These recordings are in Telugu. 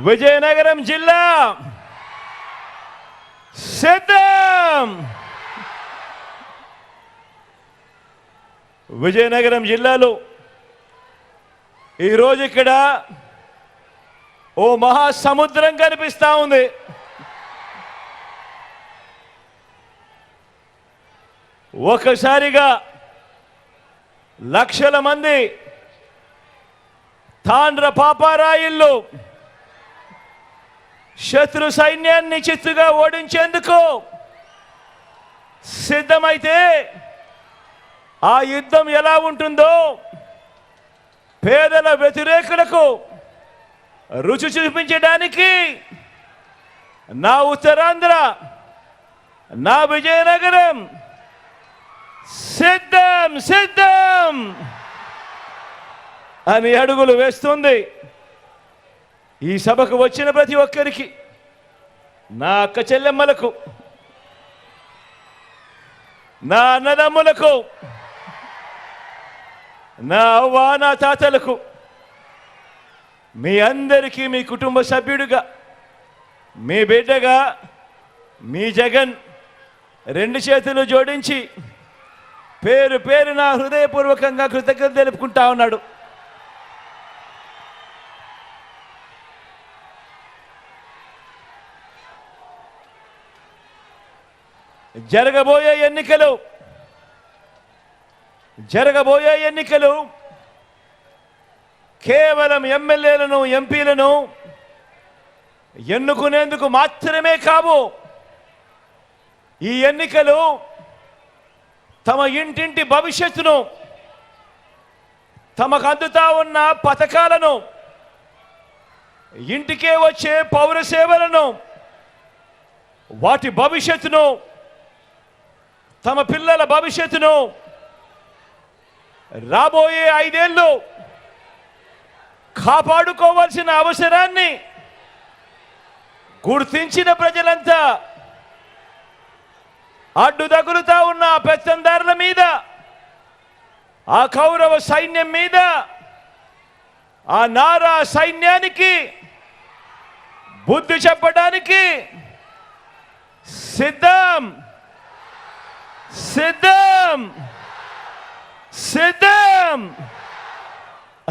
విజయనగరం జిల్లా సిద్ధం. విజయనగరం జిల్లాలో ఈరోజు ఇక్కడ ఓ మహాసముద్రం కనిపిస్తా ఉంది. ఒకసారిగా లక్షల మంది తాండ్ర పాపారాయిల్లో శత్రు సైన్యాన్ని చిత్తుగా ఓడించేందుకు సిద్ధమైతే ఆ యుద్ధం ఎలా ఉంటుందో పేదల వ్యతిరేకులకు రుచి చూపించడానికి నా ఉత్తరాంధ్ర, నా విజయనగరం సిద్ధం సిద్ధం అని అడుగులు వేస్తుంది. ఈ సభకు వచ్చిన ప్రతి ఒక్కరికి, నా అక్క చెల్లెమ్మలకు, నా అన్నదమ్ములకు, నా అవ్వ నా తాతలకు, మీ అందరికీ మీ కుటుంబ సభ్యుడిగా, మీ బిడ్డగా, మీ జగన్ రెండు చేతులు జోడించి పేరు పేరు నా హృదయపూర్వకంగా కృతజ్ఞత తెలుపుకుంటా ఉన్నాడు. జరగబోయే ఎన్నికలు కేవలం ఎమ్మెల్యేలను, ఎంపీలను ఎన్నుకునేందుకు మాత్రమే కావు. ఈ ఎన్నికలు తమ ఇంటింటి భవిష్యత్తును, తమకు అందుతా ఉన్న పథకాలను, ఇంటికే వచ్చే పౌర సేవలను, వాటి భవిష్యత్తును, తమ పిల్లల భవిష్యత్తును రాబోయే 5 ఏళ్ళు కాపాడుకోవాల్సిన అవసరాన్ని గుర్తించిన ప్రజలంతా అడ్డు తగులుతా ఉన్న పెత్తందారుల మీద, ఆ కౌరవ సైన్యం మీద, ఆ నారా సైన్యానికి బుద్ధి చెప్పడానికి సిద్ధం సిద్ధం సిద్ధం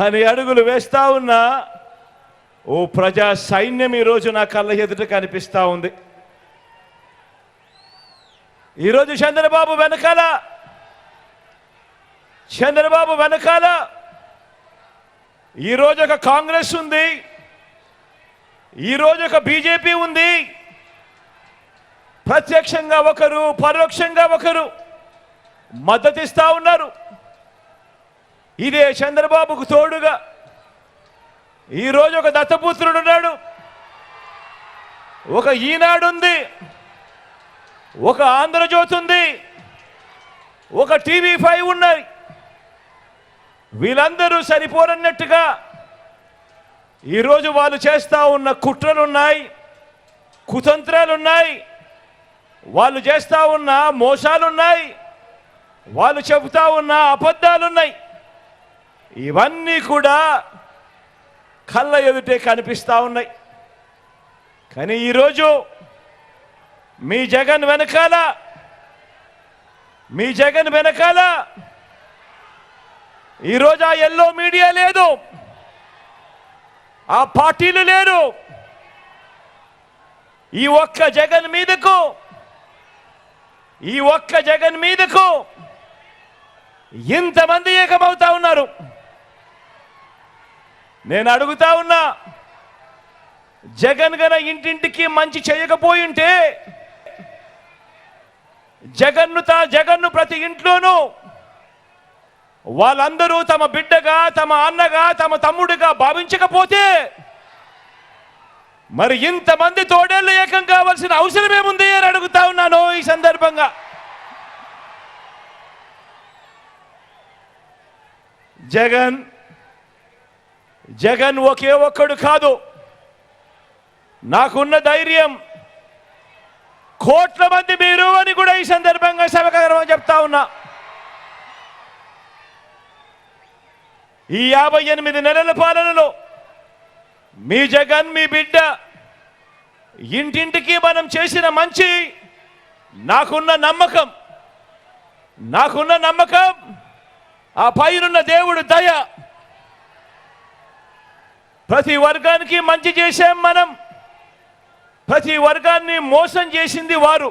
అని అడుగులు వేస్తా ఉన్న ఓ ప్రజా సైన్యం ఈరోజు నా కళ్ళ ఎదుట కనిపిస్తా ఉంది. ఈరోజు చంద్రబాబు వెనకాల ఈరోజు ఒక కాంగ్రెస్ ఉంది, ఈరోజు ఒక బీజేపీ ఉంది. ప్రత్యక్షంగా ఒకరు, పరోక్షంగా ఒకరు మద్దతిస్తా ఉన్నారు. ఇదే చంద్రబాబుకు తోడుగా ఈరోజు ఒక దత్తపుత్రుడు ఉన్నాడు, ఒక ఈనాడు ఉంది, ఒక ఆంధ్రజ్యోతి ఉంది, ఒక TV5 ఉన్నాయి. వీళ్ళందరూ సరిపోరన్నట్టుగా ఈరోజు వాళ్ళు చేస్తూ ఉన్న కుట్రలున్నాయి, కుతంత్రాలున్నాయి, వాళ్ళు చేస్తూ ఉన్న మోసాలున్నాయి, వాళ్ళు చెబుతా ఉన్న అబద్ధాలున్నాయి. ఇవన్నీ కూడా కళ్ళ ఎదుటే కనిపిస్తూ ఉన్నాయి. కానీ ఈరోజు మీ జగన్ వెనకాల ఈరోజు ఆ ఎల్లో మీడియా లేదు, ఆ పార్టీలు లేరు. ఈ ఒక్క జగన్ మీదకు ఇంతమంది ఏకమవుతా ఉన్నారు. నేను అడుగుతా ఉన్నా, జగన్ గన ఇంటింటికి మంచి చేయకపోయింటే, జగన్ను ప్రతి ఇంట్లోనూ వాళ్ళందరూ తమ బిడ్డగా, తమ అన్నగా, తమ తమ్ముడిగా భావించకపోతే మరి ఇంతమంది తోడేళ్ళు ఏకం కావాల్సిన అవసరం ఏముంది అని అడుగుతా ఉన్నాను. ఈ సందర్భంగా జగన్ ఒకే ఒక్కడు కాదు. నాకున్న ధైర్యం కోట్ల మంది మీరు అని కూడా ఈ సందర్భంగా సభకు చెప్తా ఉన్నా. ఈ 58 నెలల పాలనలో మీ జగన్ మీ బిడ్డ ఇంటింటికి మనం చేసిన మంచి నాకున్న నమ్మకం ఆ పైనున్న దేవుడు దయ. ప్రతి వర్గానికి మంచి చేశాం మనం, ప్రతి వర్గాన్ని మోసం చేసింది వారు.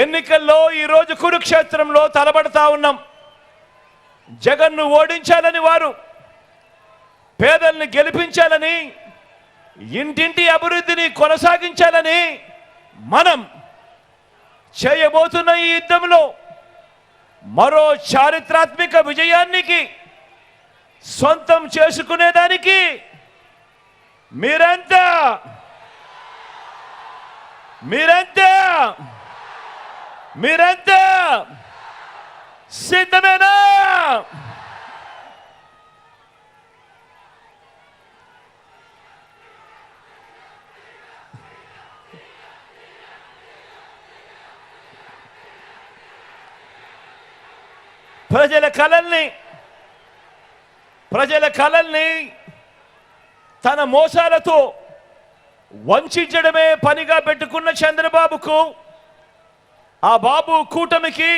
ఎన్నికల్లో ఈరోజు కురుక్షేత్రంలో తలబడతా ఉన్నాం. జగన్ను ఓడించాలని వారు, పేదల్ని గెలిపించాలని, ఇంటింటి అభివృద్ధిని కొనసాగించాలని మనం చేయబోతున్న ఈ యుద్ధంలో మరో చారిత్రాత్మక విజయానికి సొంతం చేసుకునేదానికి మీరంతా సిద్ధమేనా? ప్రజల కలల్ని తన మోసాలతో వంచడమే పనిగా పెట్టుకున్న చంద్రబాబుకు, ఆ బాబు కూటమికి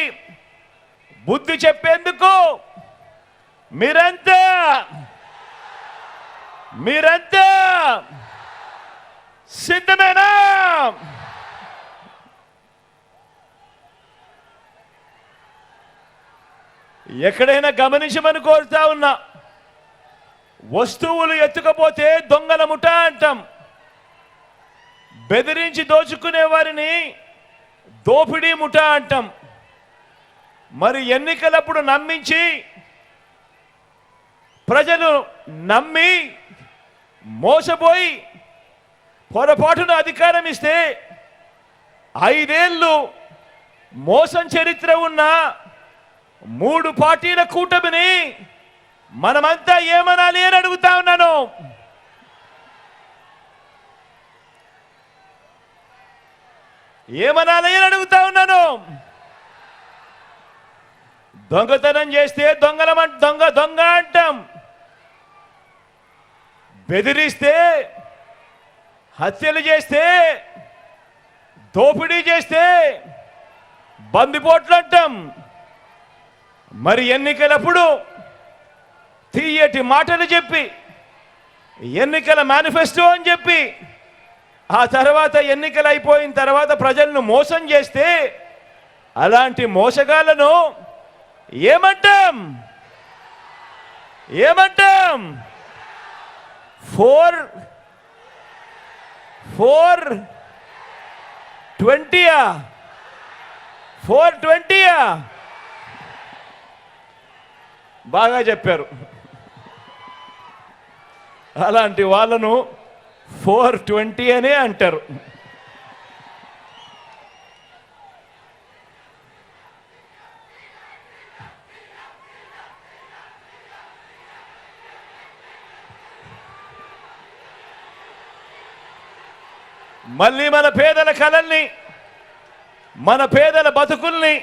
బుద్ధి చెప్పేందుకు మీరంతా సిద్ధమేనా? ఎక్కడైనా గమనించమని కోరుతా ఉన్నా. వస్తువులు ఎత్తుకపోతే దొంగల ముఠా అంటాం. బెదిరించి దోచుకునే వారిని దోపిడీ ముఠా అంటాం. మరి ఎన్నికలప్పుడు నమ్మించి ప్రజలు నమ్మి మోసపోయి పొరపాటున అధికారం ఇస్తే 5 ఏళ్ళు మోసం చరిత్ర ఉన్న 3 పార్టీల కూటమిని మనమంతా ఏమనాలి అని అడుగుతా ఉన్నాను. దొంగతనం చేస్తే దొంగ అంటాం. బెదిరిస్తే, హత్యలు చేస్తే, దోపిడీ చేస్తే బందిపోట్లు అంటాం. మరి ఎన్నికలప్పుడు తీయటి మాటలు చెప్పి, ఎన్నికల మేనిఫెస్టో అని చెప్పి, ఆ తర్వాత ఎన్నికలు అయిపోయిన తర్వాత ప్రజలను మోసం చేస్తే అలాంటి మోసగాళ్లను ఏమంటాం? 420 బాగా చెప్పారు. అలాంటి వాళ్ళను 420 అనే అంటారు. మళ్ళీ మన పేదల కలల్ని, మన పేదల బతుకుల్ని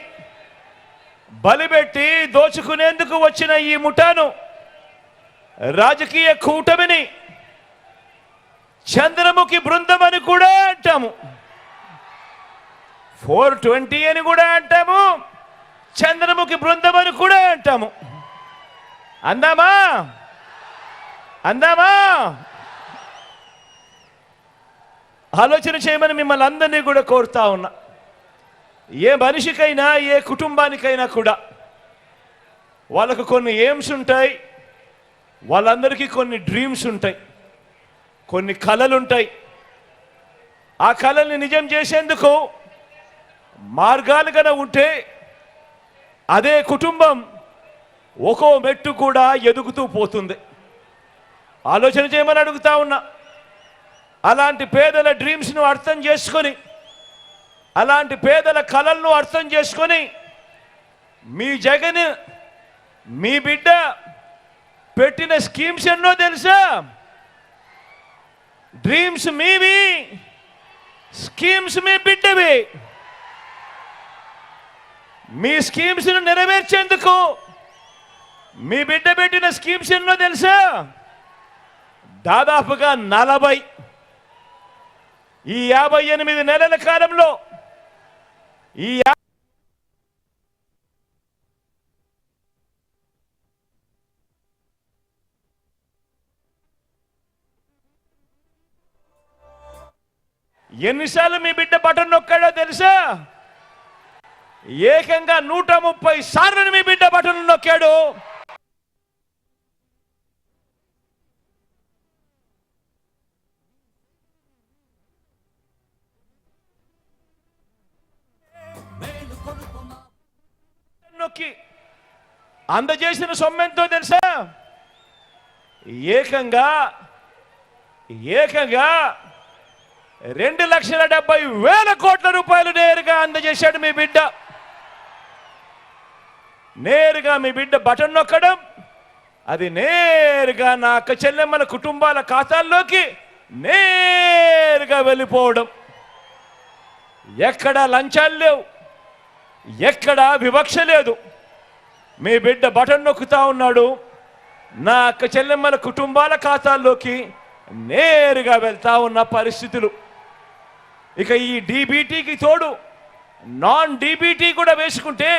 బలిపెట్టి దోచుకునేందుకు వచ్చిన ఈ ముఠాను, రాజకీయ కూటమిని చంద్రముఖి బృందం అని కూడా అంటాము. 420 అని కూడా అంటాము, చంద్రముఖి బృందం అని కూడా అంటాము. అందామా? ఆలోచన చేయమని మిమ్మల్ని అందరినీ కూడా కోరుతా ఉన్నా. ఏ మనిషికైనా, ఏ కుటుంబానికైనా కూడా వాళ్ళకు కొన్ని ఎయిమ్స్ ఉంటాయి, వాళ్ళందరికీ కొన్ని డ్రీమ్స్ ఉంటాయి, కొన్ని కలలు ఉంటాయి. ఆ కలల్ని నిజం చేసేందుకు మార్గాలు గన ఉంటే అదే కుటుంబం ఒక్కో మెట్టు కూడా ఎదుగుతూ పోతుంది. ఆలోచన చేయమని అడుగుతా ఉన్నా. అలాంటి పేదల డ్రీమ్స్ను అర్థం చేసుకొని, అలాంటి పేదల కలలను అర్థం చేసుకొని, మీ జగన్, మీ బిడ్డ పెట్టిన స్కీమ్స్ ఎన్నో తెలుసా? డ్రీమ్స్ మీవి, స్కీమ్స్ మీ బిడ్డవి. మీ స్కీమ్స్ను నెరవేర్చేందుకు మీ బిడ్డ పెట్టిన స్కీమ్స్ ఎన్నో తెలుసా? దాదాపుగా 40 ఈ 58 నెలల కాలంలో ఈ ఎన్నిసార్లు మీ బిడ్డ బటన్ నొక్కాడో తెలుసా? ఏకంగా 130 సార్లు మీ బిడ్డ బటన్ నొక్కాడు. నొక్కి అందజేసిన సొమ్మెంతో తెలుసా? ఏకంగా 2,70,000 కోట్ల రూపాయలు నేరుగా అందజేశాడు మీ బిడ్డ. నేరుగా మీ బిడ్డ బటన్ నొక్కడం, అది నేరుగా నా అక్క చెల్లెమ్మల కుటుంబాల ఖాతాల్లోకి నేరుగా వెళ్ళిపోవడం. ఎక్కడా లంచాలు లేవు, ఎక్కడా వివక్ష లేదు. మీ బిడ్డ బటన్ నొక్కుతా ఉన్నాడు, నా అక్క చెల్లెమ్మల కుటుంబాల ఖాతాల్లోకి నేరుగా వెళ్తా ఉన్న పరిస్థితులు. ఇక ఈ డీబీటీకి తోడు నాన్ డీబీటీ కూడా వేసుకుంటే,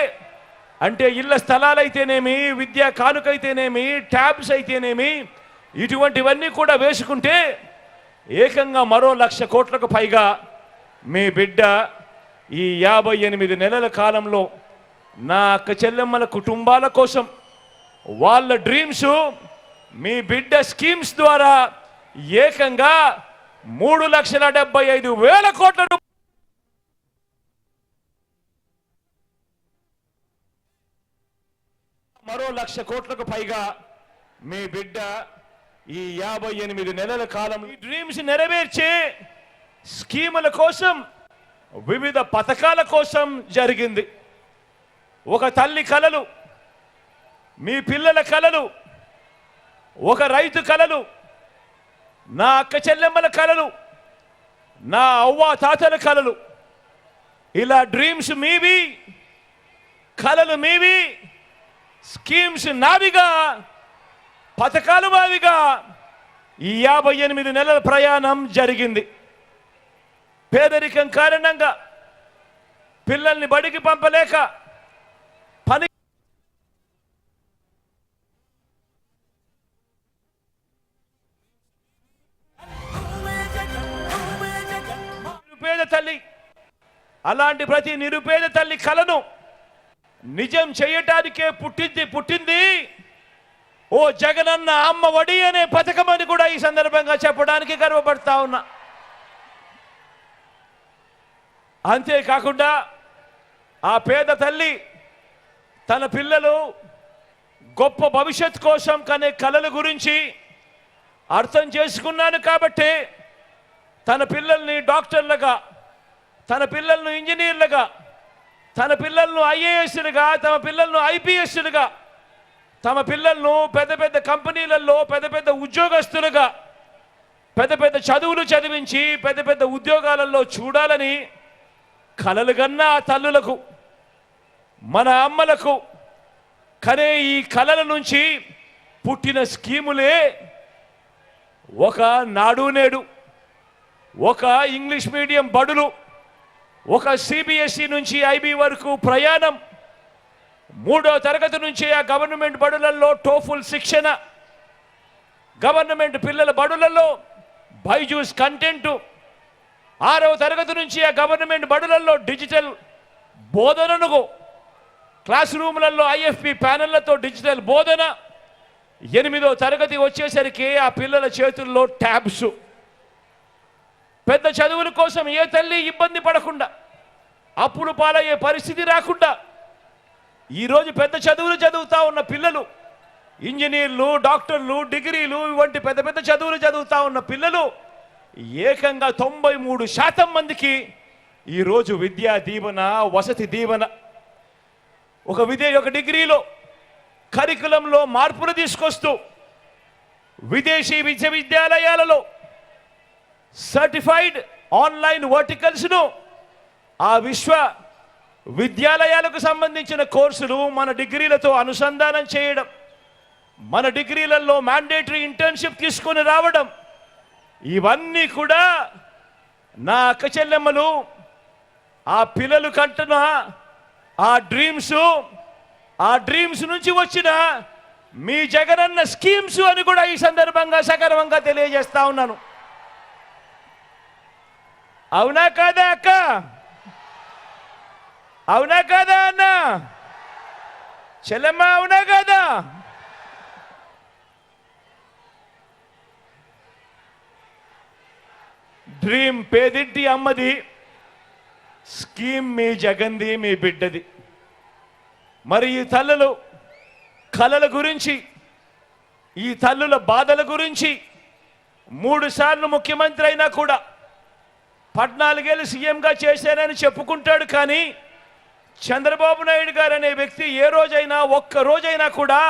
అంటే ఇళ్ల స్థలాలైతేనేమి, విద్యా కానుకైతేనేమి, ట్యాబ్స్ అయితేనేమి, ఇటువంటివన్నీ కూడా వేసుకుంటే ఏకంగా మరో 1,00,000 కోట్లకు పైగా మీ బిడ్డ ఈ 58 నెలల కాలంలో నా అక్క చెల్లెమ్మల కుటుంబాల కోసం వాళ్ళ డ్రీమ్స్ మీ బిడ్డ స్కీమ్స్ ద్వారా ఏకంగా 3,75,000 కోట్ల మరో 1,00,000 కోట్లకు పైగా మీ బిడ్డ ఈ 58 నెలల కాలం ఈ డ్రీమ్స్ నెరవేర్చే స్కీముల కోసం, వివిధ పథకాల కోసం జరిగింది. ఒక తల్లి కలలు, మీ పిల్లల కలలు, ఒక రైతు కలలు, నా అక్క చెల్లెమ్మల కలలు, నా అవ్వ తాతల కలలు, ఇలా డ్రీమ్స్ మీవి, కలలు మీవి, స్కీమ్స్ నావిగా, పథకాలు మావిగా ఈ 58 నెలల ప్రయాణం జరిగింది. పేదరికం కారణంగా పిల్లల్ని బడికి పంపలేక పని నిరుపేద తల్లి, అలాంటి ప్రతి నిరుపేద తల్లి కలను నిజం చేయటానికే పుట్టింది ఓ జగనన్న అమ్మ ఒడి అనే పథకం అని కూడా ఈ సందర్భంగా చెప్పడానికి గర్వపడతా ఉన్నా. అంతేకాకుండా ఆ పేద తల్లి తన పిల్లలు గొప్ప భవిష్యత్ కోసం కనే కలల గురించి అర్థం చేసుకున్నాను కాబట్టి తన పిల్లల్ని డాక్టర్లుగా, తన పిల్లలను ఇంజనీర్లుగా, తన పిల్లలను ఐఏఎస్లుగా, తమ పిల్లలను ఐపీఎస్లుగా, తమ పిల్లలను పెద్ద పెద్ద కంపెనీలలో పెద్ద పెద్ద ఉద్యోగస్తులుగా, పెద్ద పెద్ద చదువులు చదివించి పెద్ద పెద్ద ఉద్యోగాలలో చూడాలని కలలు కన్న ఆ తల్లులకు, మన అమ్మలకు కనే ఈ కలల నుంచి పుట్టిన స్కీములే ఒక నాడు నేడు, ఒక ఇంగ్లీష్ మీడియం బడులు, ఒక సిబిఎస్ఈ నుంచి ఐబీ వరకు ప్రయాణం, 3వ తరగతి నుంచి ఆ గవర్నమెంట్ బడులలో టోఫుల్ శిక్షణ, గవర్నమెంట్ పిల్లల బడులలో బైజూస్ కంటెంటు, 6వ తరగతి నుంచి ఆ గవర్నమెంట్ బడులలో డిజిటల్ బోధనను, క్లాస్ రూమ్లలో ఐఎఫ్పి ప్యానెళ్లతో డిజిటల్ బోధన, 8వ తరగతి వచ్చేసరికి ఆ పిల్లల చేతుల్లో ట్యాబ్స్. పెద్ద చదువుల కోసం ఏ తల్లి ఇబ్బంది పడకుండా, అప్పులు పాలయ్యే పరిస్థితి రాకుండా ఈరోజు పెద్ద చదువులు చదువుతా ఉన్న పిల్లలు, ఇంజనీర్లు, డాక్టర్లు, డిగ్రీలు వంటి పెద్ద పెద్ద చదువులు చదువుతా ఉన్న పిల్లలు ఏకంగా 93% మందికి ఈరోజు విద్యా దీవెన, వసతి దీవెన. ఒక డిగ్రీలో కరికులంలో మార్పులు తీసుకొస్తూ విదేశీ విశ్వవిద్యాలయాలలో సర్టిఫైడ్ ఆన్లైన్ వర్టికల్స్ను ఆ విశ్వ విద్యాలయాలకు సంబంధించిన కోర్సులు మన డిగ్రీలతో అనుసంధానం చేయడం, మన డిగ్రీలలో మ్యాండేటరీ ఇంటర్న్షిప్ తీసుకొని రావడం, ఇవన్నీ కూడా నా అక్క చెల్లెమ్మలు ఆ పిల్లలు కంటున్న ఆ డ్రీమ్స్ నుంచి వచ్చిన మీ జగనన్న స్కీమ్స్ అని కూడా ఈ సందర్భంగా సగర్వంగా తెలియజేస్తా ఉన్నాను. అవునా కాదా అక్క? అవునా కాదా అన్న? చెల్లెమ్మ అవునా కాదా? డ్రీమ్ పేదింటి అమ్మది, స్కీమ్ మీ జగన్ది, మీ బిడ్డది. మరి ఈ తల్లులు కలల గురించి, ఈ తల్లుల బాధల గురించి 3 సార్లు ముఖ్యమంత్రి అయినా కూడా 14 ఏళ్ళు సీఎంగా చేశానని చెప్పుకుంటాడు. కానీ చంద్రబాబు నాయుడు గారు అనే వ్యక్తి ఏ రోజైనా, ఒక్క రోజైనా కూడా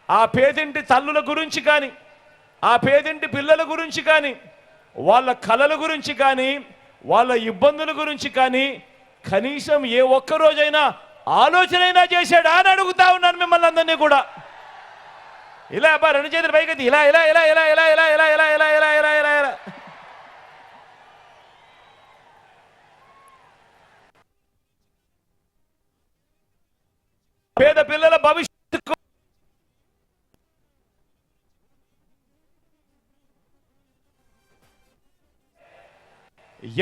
ఆ పేదింటి తల్లుల గురించి కానీ, ఆ పేదింటి పిల్లల గురించి కానీ, వాళ్ళ కలల గురించి కానీ, వాళ్ళ ఇబ్బందుల గురించి కానీ కనీసం ఏ ఒక్క రోజైనా ఆలోచనైనా చేశాడా అని అడుగుతా ఉన్నాను మిమ్మల్ని అందరినీ కూడా. ఇలా అబ్బా 2 చేతులు పైకి ఇలా ఇలా ఇలా ఇలా ఇలా ఇలా ఇలా ఇలా ఇలా ఇలా ఇలా ఇలా ఇలా పేద పిల్లల భవిష్యత్తు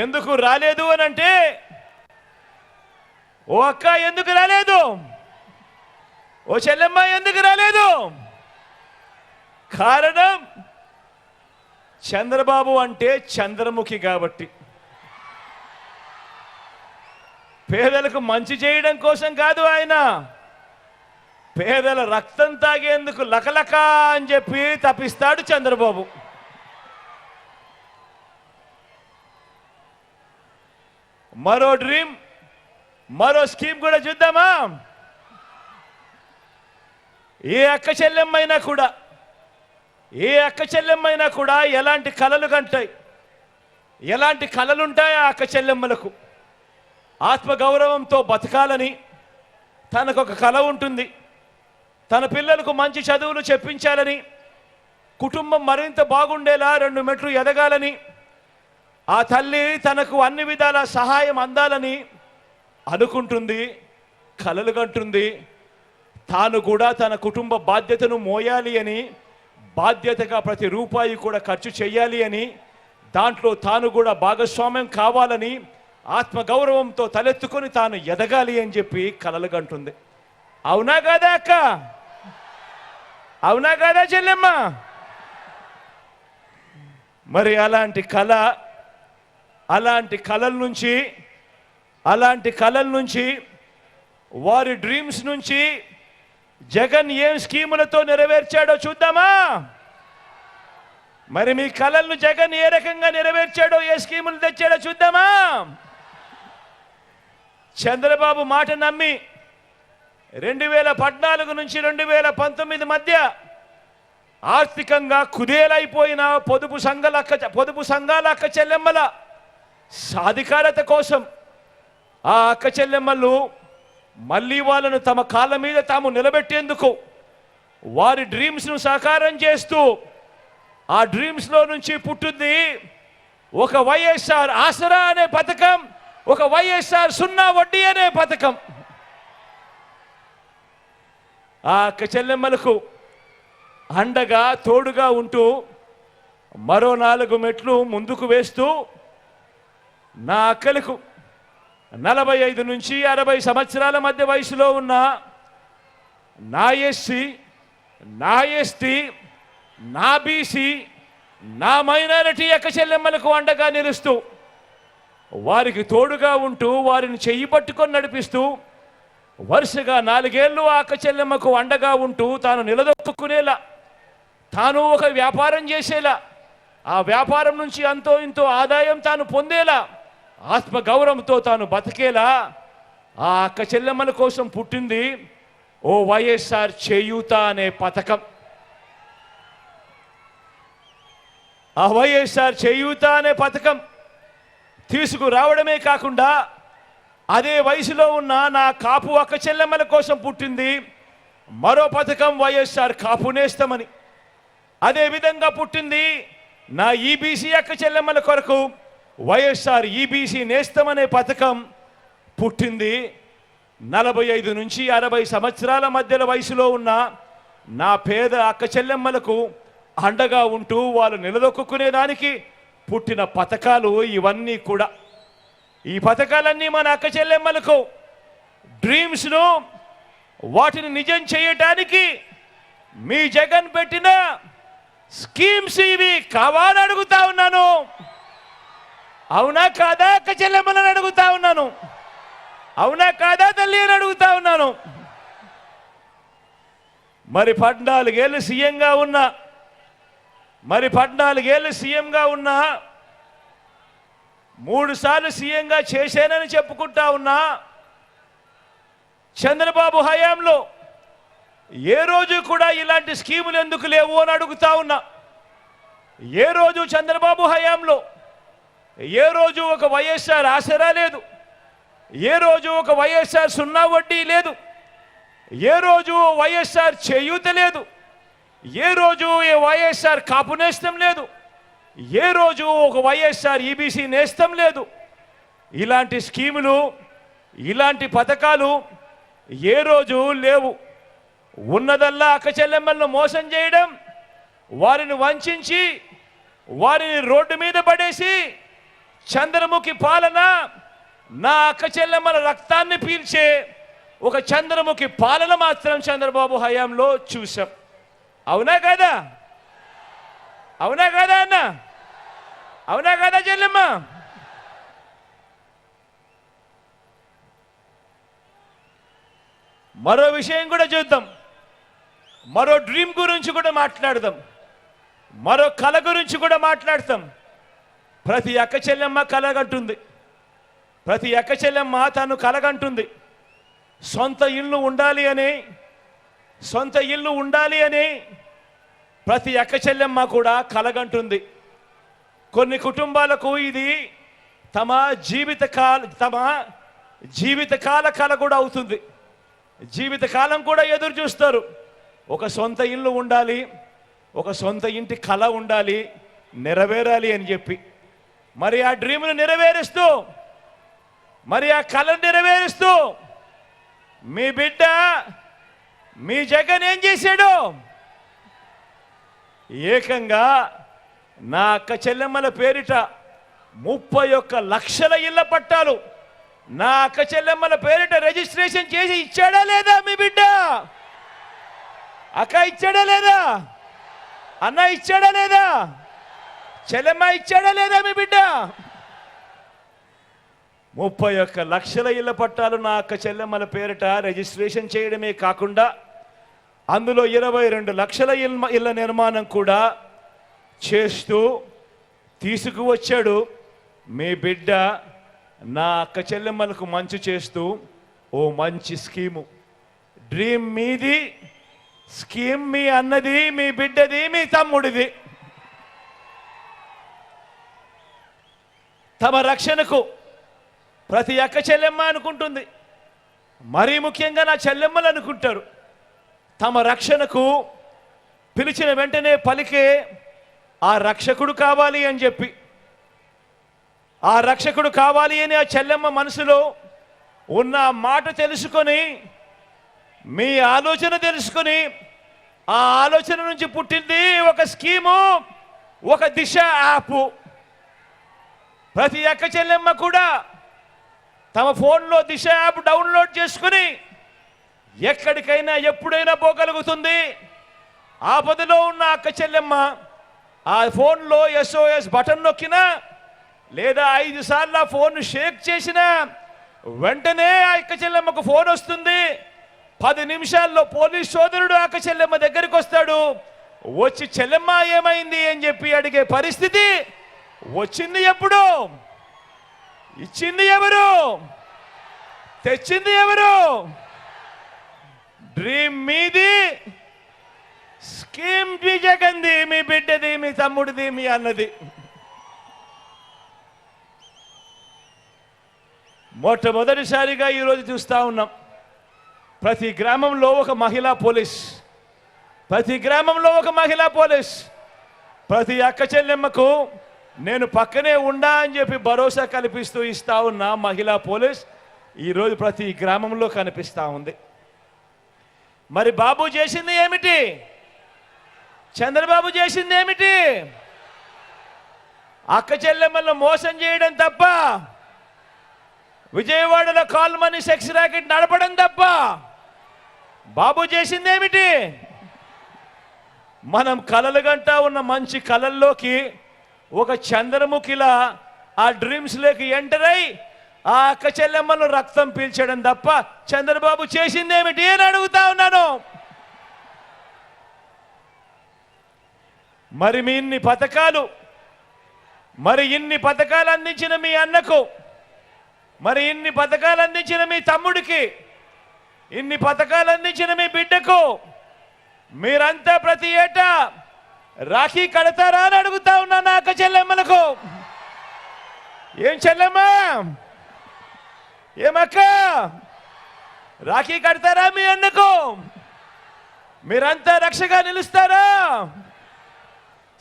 ఎందుకు రాలేదు అని అంటే, ఓ అక్క ఎందుకు రాలేదు, ఓ చెల్లెమ్మ ఎందుకు రాలేదు? కారణం చంద్రబాబు అంటే చంద్రముఖి కాబట్టి. పేదలకు మంచి చేయడం కోసం కాదు, ఆయన పేదల రక్తం తాగేందుకు లకలక అని చెప్పి తప్పిస్తాడు చంద్రబాబు. మరో డ్రీమ్, మరో స్కీమ్ కూడా చూద్దామా? ఏ అక్క చెల్లెమ్మైనా కూడా ఎలాంటి కలలు కంటాయి, ఎలాంటి కలలుంటాయి ఆ అక్క చెల్లెమ్మలకు? ఆత్మగౌరవంతో బతకాలని తనకొక కల ఉంటుంది. తన పిల్లలకు మంచి చదువులు చెప్పించాలని, కుటుంబం మరింత బాగుండేలా 2 మెట్లు ఎదగాలని, ఆ తల్లి తనకు అన్ని విధాల సహాయం అందాలని అనుకుంటుంది, కలలు కంటుంది. తాను కూడా తన కుటుంబ బాధ్యతను మోయాలి అని, బాధ్యతగా ప్రతి రూపాయి కూడా ఖర్చు చేయాలి అని, దాంట్లో తాను కూడా భాగస్వామ్యం కావాలని, ఆత్మగౌరవంతో తలెత్తుకొని తాను ఎదగాలి అని చెప్పి కలలు కంటుంది. అవునా కాదా అక్క? అవునా కాదా చెల్లెమ్మ? మరి అలాంటి కలల నుంచి వారి డ్రీమ్స్ నుంచి జగన్ ఏం స్కీములతో నెరవేర్చాడో చూద్దామా? మరి మీ కలలను జగన్ ఏ రకంగా నెరవేర్చాడో, ఏ స్కీములు తెచ్చాడో చూద్దామా? చంద్రబాబు మాట నమ్మి 2014 నుంచి 2019 మధ్య ఆర్థికంగా కుదేలైపోయిన పొదుపు సంఘాల అక్క చెల్లెమ్మల సాధికారత కోసం ఆ అక్క చెల్లెమ్మలు మళ్ళీ వాళ్ళను తమ కాళ్ళ మీద తాము నిలబెట్టేందుకు వారి డ్రీమ్స్ను సాకారం చేస్తూ, ఆ డ్రీమ్స్లో నుంచి పుట్టింది ఒక వైఎస్ఆర్ ఆసరా అనే పథకం, ఒక వైఎస్ఆర్ 0 వడ్డీ అనే పథకం. ఆ అక్క చెల్లెమ్మలకు అండగా తోడుగా ఉంటూ మరో 4 మెట్లు ముందుకు వేస్తూ, నా అక్కలకు 45 నుంచి 60 సంవత్సరాల మధ్య వయసులో ఉన్న నా ఎస్సీ, నా ఎస్టీ, నా బీసీ, నా మైనారిటీ అక్క చెల్లెమ్మలకు అండగా నిలుస్తూ, వారికి తోడుగా ఉంటూ, వారిని చెయ్యి పట్టుకొని నడిపిస్తూ, వరుసగా 4 ఏళ్ళు ఆ అక్క చెల్లెమ్మకు అండగా ఉంటూ, తాను నిలదొక్కునేలా, తాను ఒక వ్యాపారం చేసేలా, ఆ వ్యాపారం నుంచి అంతో ఇంతో ఆదాయం తాను పొందేలా, ఆత్మగౌరవంతో తాను బతికేలా ఆ అక్క చెల్లెమ్మల కోసం పుట్టింది ఓ వైఎస్ఆర్ చేయూత అనే పథకం. ఆ వైఎస్ఆర్ చేయూత అనే పథకం తీసుకురావడమే కాకుండా, అదే వయసులో ఉన్న నా కాపు అక్క చెల్లెమ్మల కోసం పుట్టింది మరో పథకం వైఎస్ఆర్ కాపు నేస్తమని. అదేవిధంగా పుట్టింది నా ఈబీసీ అక్క చెల్లెమ్మల కొరకు వైఎస్ఆర్ ఈబీసీ నేస్తమనే పథకం పుట్టింది. 45 నుంచి 60 సంవత్సరాల మధ్యలో వయసులో ఉన్న నా పేద అక్క చెల్లెమ్మలకు అండగా ఉంటూ వాళ్ళు నిలదొక్కునేదానికి పుట్టిన పథకాలు ఇవన్నీ కూడా. ఈ పథకాలన్నీ మన అక్క చెల్లెమ్మలకు డ్రీమ్స్ను వాటిని నిజం చేయటానికి మీ జగన్ పెట్టిన స్కీమ్స్ ఇవి కావాలని అడుగుతా ఉన్నాను. అవునా కాదా అక్క చెల్లెమ్మలని అడుగుతా ఉన్నాను. అవునా కాదా తల్లి అని అడుగుతా ఉన్నాను. మరి 14 ఏళ్ళు సీఎంగా ఉన్నా 3 సార్లు సీఎంగా చేశానని చెప్పుకుంటా ఉన్నా చంద్రబాబు హయాంలో ఏ రోజు కూడా ఇలాంటి స్కీములు ఎందుకు లేవు అని అడుగుతా ఉన్నా. ఏ రోజు చంద్రబాబు హయాంలో ఏ రోజు ఒక వైఎస్ఆర్ ఆసరా లేదు, ఏ రోజు ఒక వైఎస్ఆర్ సున్నా వడ్డీ లేదు, ఏ రోజు వైఎస్ఆర్ చేయూత లేదు, ఏ రోజు వైఎస్ఆర్ కాపు నేస్తం లేదు, ఏ రోజు ఒక వైఎస్ఆర్ ఈబీసీ నేస్తం లేదు. ఇలాంటి స్కీములు ఇలాంటి పథకాలు ఏ రోజు లేవు. ఉన్నదల్లా అక్క చెల్లెమ్మలను మోసం చేయడం, వారిని వంచి వారిని రోడ్డు మీద పడేసి చంద్రముఖి పాలన, నా అక్క చెల్లెమ్మల రక్తాన్ని పీల్చే ఒక చంద్రముఖి పాలన మాత్రం చంద్రబాబు హయాంలో చూసాం. అవునా కదా? అవునా కదా అన్న? అవునా కదా చెల్లెమ్మ? మరో విషయం కూడా చూద్దాం. మరో డ్రీమ్ గురించి కూడా మాట్లాడదాం. మరో కళ గురించి కూడా మాట్లాడతాం. ప్రతి అక్క చెల్లెమ్మ కలగంటుంది. ప్రతి అక్క చెల్లెమ్మ తను కలగంటుంది. సొంత ఇల్లు ఉండాలి అని ప్రతి అక్క చెల్లెమ్మ కూడా కలగంటుంది. కొన్ని కుటుంబాలకు ఇది తమ జీవితకాల కళ కూడా అవుతుంది. జీవితకాలం కూడా ఎదురు చూస్తారు. ఒక సొంత ఇల్లు ఉండాలి, ఒక సొంత ఇంటి కళ ఉండాలి, నెరవేరాలి అని చెప్పి. మరి ఆ డ్రీమ్ను నెరవేరుస్తూ, మరి ఆ కళను నెరవేరుస్తూ మీ బిడ్డ మీ జగన్ ఏం చేశాడు? ఏకంగా నా అక్క చెల్లెమ్మల పేరిట 31 లక్షల ఇళ్ల పట్టాలు నా అక్క చెల్లెమ్మల పేరిట రిజిస్ట్రేషన్ చేసి ఇచ్చాడా లేదా మీ బిడ్డ? అక్క ఇచ్చాడా లేదా? అన్న ఇచ్చాడా లేదా? చెల్లెమ్మ ఇచ్చాడా లేదా మీ బిడ్డ? 31 లక్షల ఇళ్ల పట్టాలు నా అక్క చెల్లెమ్మల పేరిట రిజిస్ట్రేషన్ చేయడమే కాకుండా అందులో 22 లక్షల ఇళ్ల నిర్మాణం కూడా చేస్తూ తీసుకువచ్చాడు మీ బిడ్డ. నా అక్క చెల్లెమ్మలకు మంచి చేస్తూ ఓ మంచి స్కీము. డ్రీమ్ మీది, స్కీమ్ మీ అన్నది, మీ బిడ్డది, మీ తమ్ముడిది. తమ రక్షణకు ప్రతి అక్క చెల్లెమ్మ అనుకుంటుంది. మరీ ముఖ్యంగా నా చెల్లెమ్మలు అనుకుంటారు. తమ రక్షణకు పిలిచిన వెంటనే పలికే ఆ రక్షకుడు కావాలి అని చెప్పి, ఆ రక్షకుడు కావాలి అని ఆ చెల్లెమ్మ మనసులో ఉన్న మాట తెలుసుకొని, మీ ఆలోచన తెలుసుకొని, ఆ ఆలోచన నుంచి పుట్టింది ఒక స్కీము, ఒక దిశ యాప్. ప్రతి అక్క చెల్లెమ్మ కూడా తమ ఫోన్లో దిశ యాప్ డౌన్లోడ్ చేసుకుని ఎక్కడికైనా ఎప్పుడైనా పోగలుగుతుంది. ఆపదలో ఉన్న అక్క చెల్లెమ్మ ఆ ఫోన్లో SOS బటన్ నొక్కినా లేదా 5 సార్లు ఆ ఫోన్ షేక్ చేసినా వెంటనే ఆ అక్క చెల్లెమ్మకు ఫోన్ వస్తుంది. 10 నిమిషాల్లో పోలీస్ సోదరుడు అక్క చెల్లెమ్మ దగ్గరికి వస్తాడు. వచ్చి చెల్లెమ్మ ఏమైంది అని చెప్పి అడిగే పరిస్థితి వచ్చింది. ఎప్పుడు ఇచ్చింది ఎవరు? తెచ్చింది ఎవరు? డ్రీమ్ మీది, స్కీమ్ మీ జగన్ది, మీ బిడ్డది, మీ తమ్ముడిది, మీ అన్నది. మొట్టమొదటిసారిగా ఈరోజు చూస్తా ఉన్నాం. ప్రతి గ్రామంలో ఒక మహిళా పోలీస్, ప్రతి గ్రామంలో ఒక మహిళా పోలీస్, ప్రతి అక్క చెల్లెమ్మకు నేను పక్కనే ఉండా అని చెప్పి భరోసా కల్పిస్తూ ఇస్తా ఉన్న మహిళా పోలీస్ ఈరోజు ప్రతి గ్రామంలో కనిపిస్తూ ఉంది. మరి బాబు చేసింది ఏమిటి? చంద్రబాబు చేసింది ఏమిటి? అక్క చెల్లెమ్మలను మోసం చేయడం తప్ప, విజయవాడలో కాల్ మనీ సెక్స్ ర్యాకెట్ నడపడం తప్ప బాబు చేసింది ఏమిటి? మనం కలలుగంటా ఉన్న మంచి కలల్లోకి ఒక చంద్రముఖిలా ఆ డ్రీమ్స్ లోకి ఎంటర్ అయి ఆ అక్క చెల్లెమ్మను రక్తం పీల్చడం తప్ప చంద్రబాబు చేసింది ఏమిటి అని అడుగుతా ఉన్నాను. మరి మీ ఇన్ని పథకాలు అందించిన మీ అన్నకు, మరి ఇన్ని పథకాలు అందించిన మీ తమ్ముడికి, ఇన్ని పథకాలు అందించిన మీ బిడ్డకు మీరంతా ప్రతి ఏటా రాఖీ కడతారా అని అడుగుతా ఉన్నాను అక్క చెల్లెమ్మలకు. ఏం చెల్లెమ్మా, ఏమక్క, రాఖీ కడతారా మీ అన్నకు? మీరంతా రక్షగా నిలుస్తారా?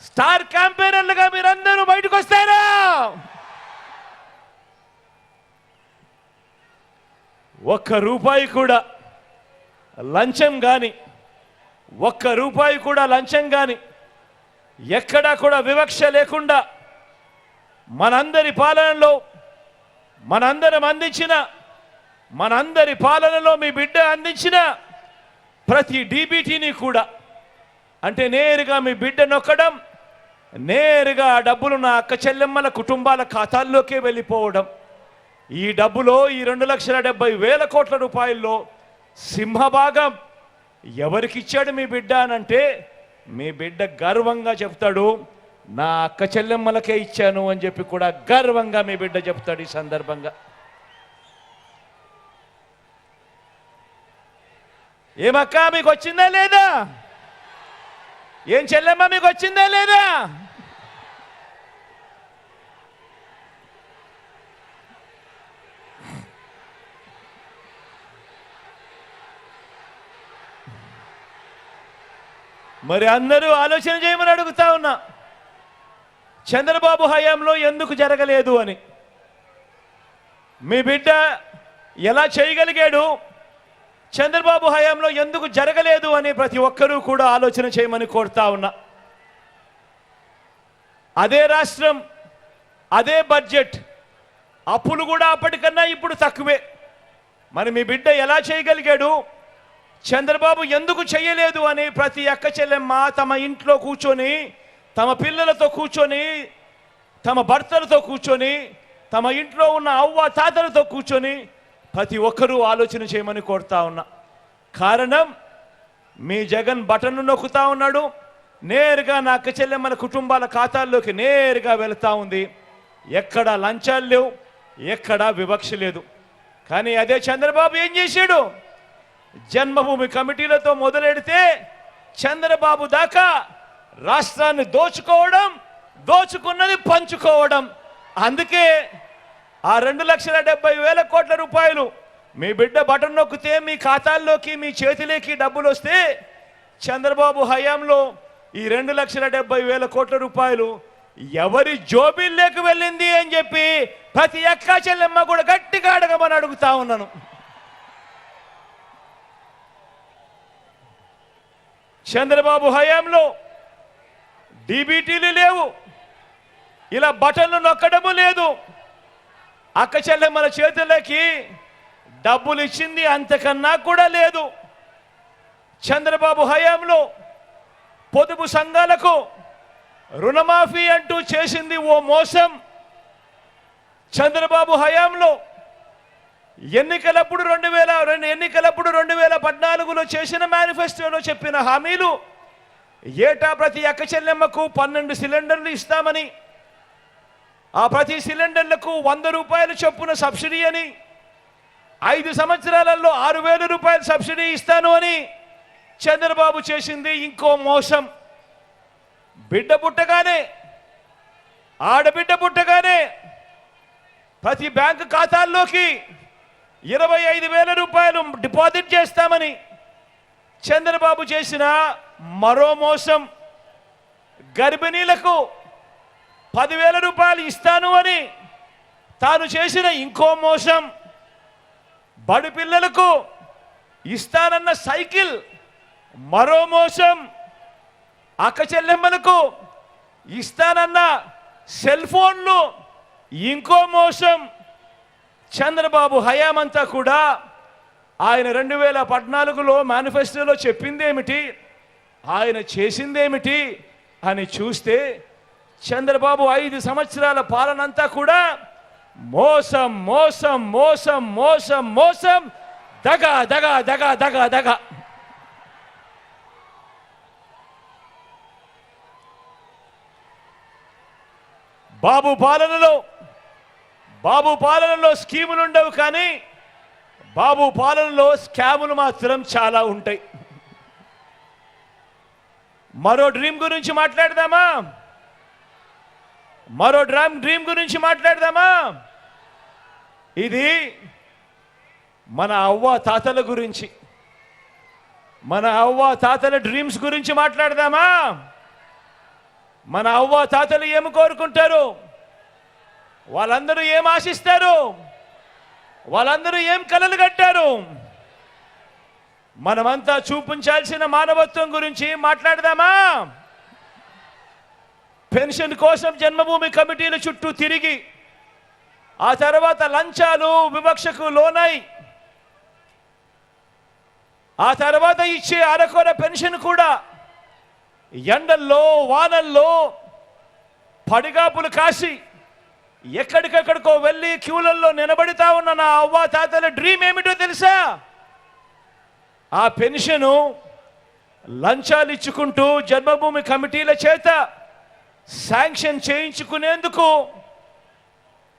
స్టార్ క్యాంపెయినర్లుగా మీరందరూ బయటకు వస్తారా? ఒక్క రూపాయి కూడా లంచం కానీ, ఒక్క రూపాయి కూడా లంచం కానీ, ఎక్కడా కూడా వివక్ష లేకుండా మనందరి పాలనలో, మనందరి పాలనలో మీ బిడ్డ అందించిన ప్రతి డీబీటీని కూడా, అంటే నేరుగా మీ బిడ్డ నొక్కడం, నేరుగా ఆ డబ్బులు నా అక్క చెల్లెమ్మల కుటుంబాల ఖాతాల్లోకే వెళ్ళిపోవడం. ఈ డబ్బులో ఈ 2,70,000 కోట్ల రూపాయల్లో సింహభాగం ఎవరికిచ్చాడు మీ బిడ్డ అనంటే మీ బిడ్డ గర్వంగా చెప్తాడు, నా అక్క చెల్లెమ్మలకే ఇచ్చాను అని చెప్పి కూడా గర్వంగా మీ బిడ్డ చెప్తాడు. ఈ సందర్భంగా ఏమక్క మీకు వచ్చిందా లేదా? ఏం చెల్లెమ్మ మీకు వచ్చిందా లేదా? మరి అందరూ ఆలోచన చేయమని అడుగుతా ఉన్నా, చంద్రబాబు హయాంలో ఎందుకు జరగలేదు అని. మీ బిడ్డ ఎలా చేయగలిగాడు, చంద్రబాబు హయాంలో ఎందుకు జరగలేదు అని ప్రతి ఒక్కరూ కూడా ఆలోచన చేయమని కోరుతా ఉన్నా. అదే రాష్ట్రం, అదే బడ్జెట్, అప్పులు కూడా అప్పటికన్నా ఇప్పుడు తక్కువే. మరి మీ బిడ్డ ఎలా చేయగలిగాడు, చంద్రబాబు ఎందుకు చేయలేదు అని ప్రతి అక్క చెల్లెమ్మ తమ ఇంట్లో కూర్చొని, తమ పిల్లలతో కూర్చొని, తమ భర్తలతో కూర్చొని, తమ ఇంట్లో ఉన్న అవ్వ తాతలతో కూర్చొని ప్రతి ఒక్కరూ ఆలోచన చేయమని కోరుతా ఉన్నా. కారణం, మీ జగన్ బటన్ను నొక్కుతా ఉన్నాడు, నేరుగా నా అక్క చెల్లెమ్మల కుటుంబాల ఖాతాల్లోకి నేరుగా వెళుతూ ఉంది. ఎక్కడా లంచాలు లేవు, ఎక్కడా వివక్ష లేదు. కానీ అదే చంద్రబాబు ఏం చేశాడు? జన్మభూమి కమిటీలతో మొదలెడితే చంద్రబాబు దాకా రాష్ట్రాన్ని దోచుకోవడం, దోచుకున్నది పంచుకోవడం. అందుకే ఆ 2,70,000 కోట్ల రూపాయలు మీ బిడ్డ బటన్ నొక్కితే మీ ఖాతాల్లోకి, మీ చేతిలోకి డబ్బులు వస్తే, చంద్రబాబు హయాంలో ఈ 2,70,000 కోట్ల రూపాయలు ఎవరి జోబిల్లోకి వెళ్ళింది అని చెప్పి ప్రతి అక్క చెల్లెమ్మ కూడా గట్టిగా అడగమని అడుగుతా ఉన్నాను. చంద్రబాబు హయాంలో డీబీటీలు లేవు, ఇలా బటన్లు నొక్కడము లేదు. అక్క చెల్లెమ్మల చేతులకి డబ్బులు ఇచ్చింది అంతకన్నా కూడా లేదు. చంద్రబాబు హయాంలో పొదుపు సంఘాలకు రుణమాఫీ అంటూ చేసింది ఓ మోసం. చంద్రబాబు హయాంలో ఎన్నికలప్పుడు 2014లో చేసిన మేనిఫెస్టోలో చెప్పిన హామీలు, ఏటా ప్రతి అక్క చెల్లెమ్మకు 12 సిలిండర్లు ఇస్తామని, ఆ ప్రతి సిలిండర్లకు 100 రూపాయల చొప్పున సబ్సిడీ అని, 5 సంవత్సరాలలో 6,000 రూపాయల సబ్సిడీ ఇస్తాను అని చంద్రబాబు చేసింది ఇంకో మోసం. బిడ్డ పుట్టగానే, ఆడబిడ్డ పుట్టగానే ప్రతి బ్యాంకు ఖాతాల్లోకి 25,000 రూపాయలు డిపాజిట్ చేస్తామని చంద్రబాబు చేసిన మరో మోసం, గర్భిణీలకు 10,000 రూపాయలు ఇస్తాను అని తాను చేసిన ఇంకో మోసం, బడి పిల్లలకు ఇస్తానన్న సైకిల్ మరో మోసం, అక్క చెల్లెమ్మలకు ఇస్తానన్న సెల్ ఫోన్లు ఇంకో మోసం. చంద్రబాబు హయామంతా కూడా ఆయన 2014లో మేనిఫెస్టోలో చెప్పిందేమిటి, ఆయన చేసిందేమిటి అని చూస్తే చంద్రబాబు 5 సంవత్సరాల పాలనంతా కూడా మోసం మోసం మోసం మోసం మోసం, దగా దగా దగా దగా దగా. బాబు పాలనలో స్కీములు ఉండవు, కానీ బాబు పాలనలో స్కాములు మాత్రం చాలా ఉంటాయి. మరో డ్రీమ్ గురించి మాట్లాడదామా? డ్రీమ్ గురించి మాట్లాడదామా? ఇది మన అవ్వ తాతల గురించి, మన అవ్వ తాతల డ్రీమ్స్ గురించి మాట్లాడదామా? మన అవ్వ తాతలు ఏమి కోరుకుంటారు? వాళ్ళందరూ ఏం ఆశిస్తారు? వాళ్ళందరూ ఏం కలలు కట్టారు? మనమంతా చూపించాల్సిన మానవత్వం గురించి మాట్లాడదామా? పెన్షన్ కోసం జన్మభూమి కమిటీల చుట్టూ తిరిగి, ఆ తర్వాత లంచాలు వివక్షకు లోనై, ఆ తర్వాత ఇచ్చే అరకొర పెన్షన్ కూడా ఎండల్లో వానల్లో పడిగాపులు కాసి ఎక్కడికెక్కడికో వెళ్ళి క్యూలల్లో నిలబడితా ఉన్న నా అవ్వ తాతల డ్రీమ్ ఏమిటో తెలుసా? ఆ పెన్షను లంచాలు ఇచ్చుకుంటూ జన్మభూమి కమిటీల చేత శాంక్షన్ చేయించుకునేందుకు,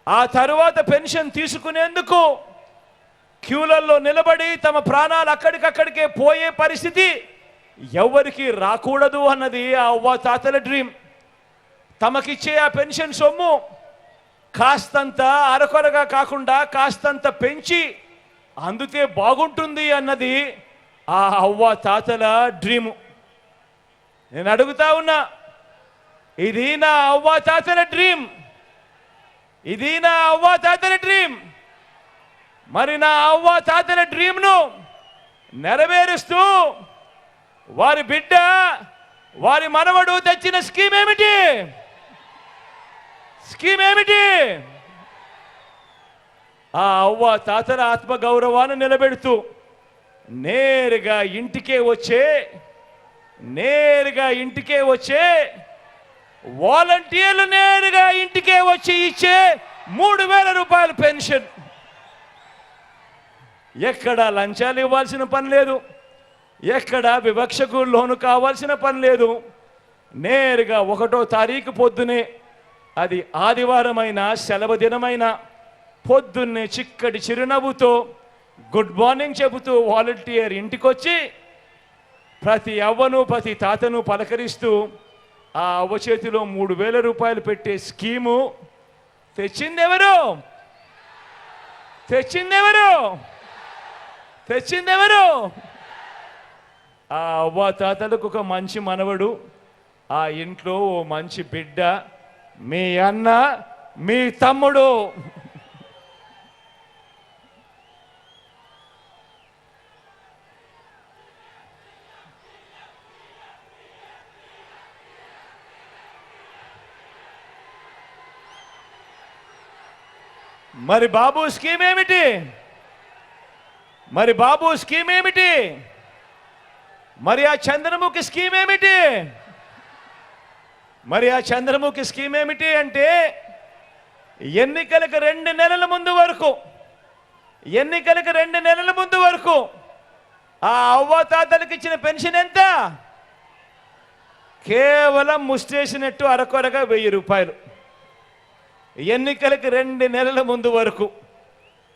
ఆ తరువాత పెన్షన్ తీసుకునేందుకు క్యూలల్లో నిలబడి తమ ప్రాణాలు అక్కడికక్కడికే పోయే పరిస్థితి ఎవరికి రాకూడదు అన్నది ఆ అవ్వ తాతల డ్రీమ్. తమకిచ్చే ఆ పెన్షన్ సొమ్ము కాస్తంత అరకొరగా కాకుండా కాస్తంత పెంచి అందుతే బాగుంటుంది అన్నది ఆ అవ్వ తాతల డ్రీము. నేను అడుగుతా ఉన్నా, ఇది నా అవ్వ తాతల డ్రీమ్, ఇది నా అవ్వ తాతల డ్రీమ్. మరి నా అవ్వ తాతల డ్రీమ్ను నెరవేరుస్తూ వారి బిడ్డ, వారి మనవడు తెచ్చిన స్కీమ్ ఏమిటి? ఆ అవ్వ తాతల ఆత్మగౌరవాన్ని నిలబెడుతూ నేరుగా ఇంటికే వచ్చే వాలంటీర్లు నేరుగా ఇంటికే వచ్చి ఇచ్చే 3,000 రూపాయల పెన్షన్. ఎక్కడ లంచాలు ఇవ్వాల్సిన పని లేదు, ఎక్కడ వివక్షకు లోను కావాల్సిన పని లేదు. నేరుగా 1వ తారీఖు పొద్దునే, అది ఆదివారమైన సెలవు దినమైన పొద్దున్నే చిక్కటి చిరునవ్వుతో గుడ్ మార్నింగ్ చెబుతూ వాలంటీర్ ఇంటికొచ్చి ప్రతి అవ్వను ప్రతి తాతను పలకరిస్తూ ఆ అవ్వ చేతిలో 3,000 రూపాయలు పెట్టే స్కీము తెచ్చిందెవరు? ఆ అవ్వ తాతలకు ఒక మంచి మనవడు, ఆ ఇంట్లో ఓ మంచి బిడ్డ, మీ అన్న, మీ తమ్ముడు. మరి బాబు స్కీమ్ ఏమిటి? మరి ఆ చంద్రముఖి స్కీమ్ ఏమిటి? అంటే ఎన్నికలకు 2 నెలల ముందు వరకు ఆ అవ్వ తాతలకు ఇచ్చిన పెన్షన్ ఎంత? కేవలం ముస్టేసినట్టు అరకొరగా 1000 రూపాయలు. ఎన్నికలకు 2 నెలల ముందు వరకు.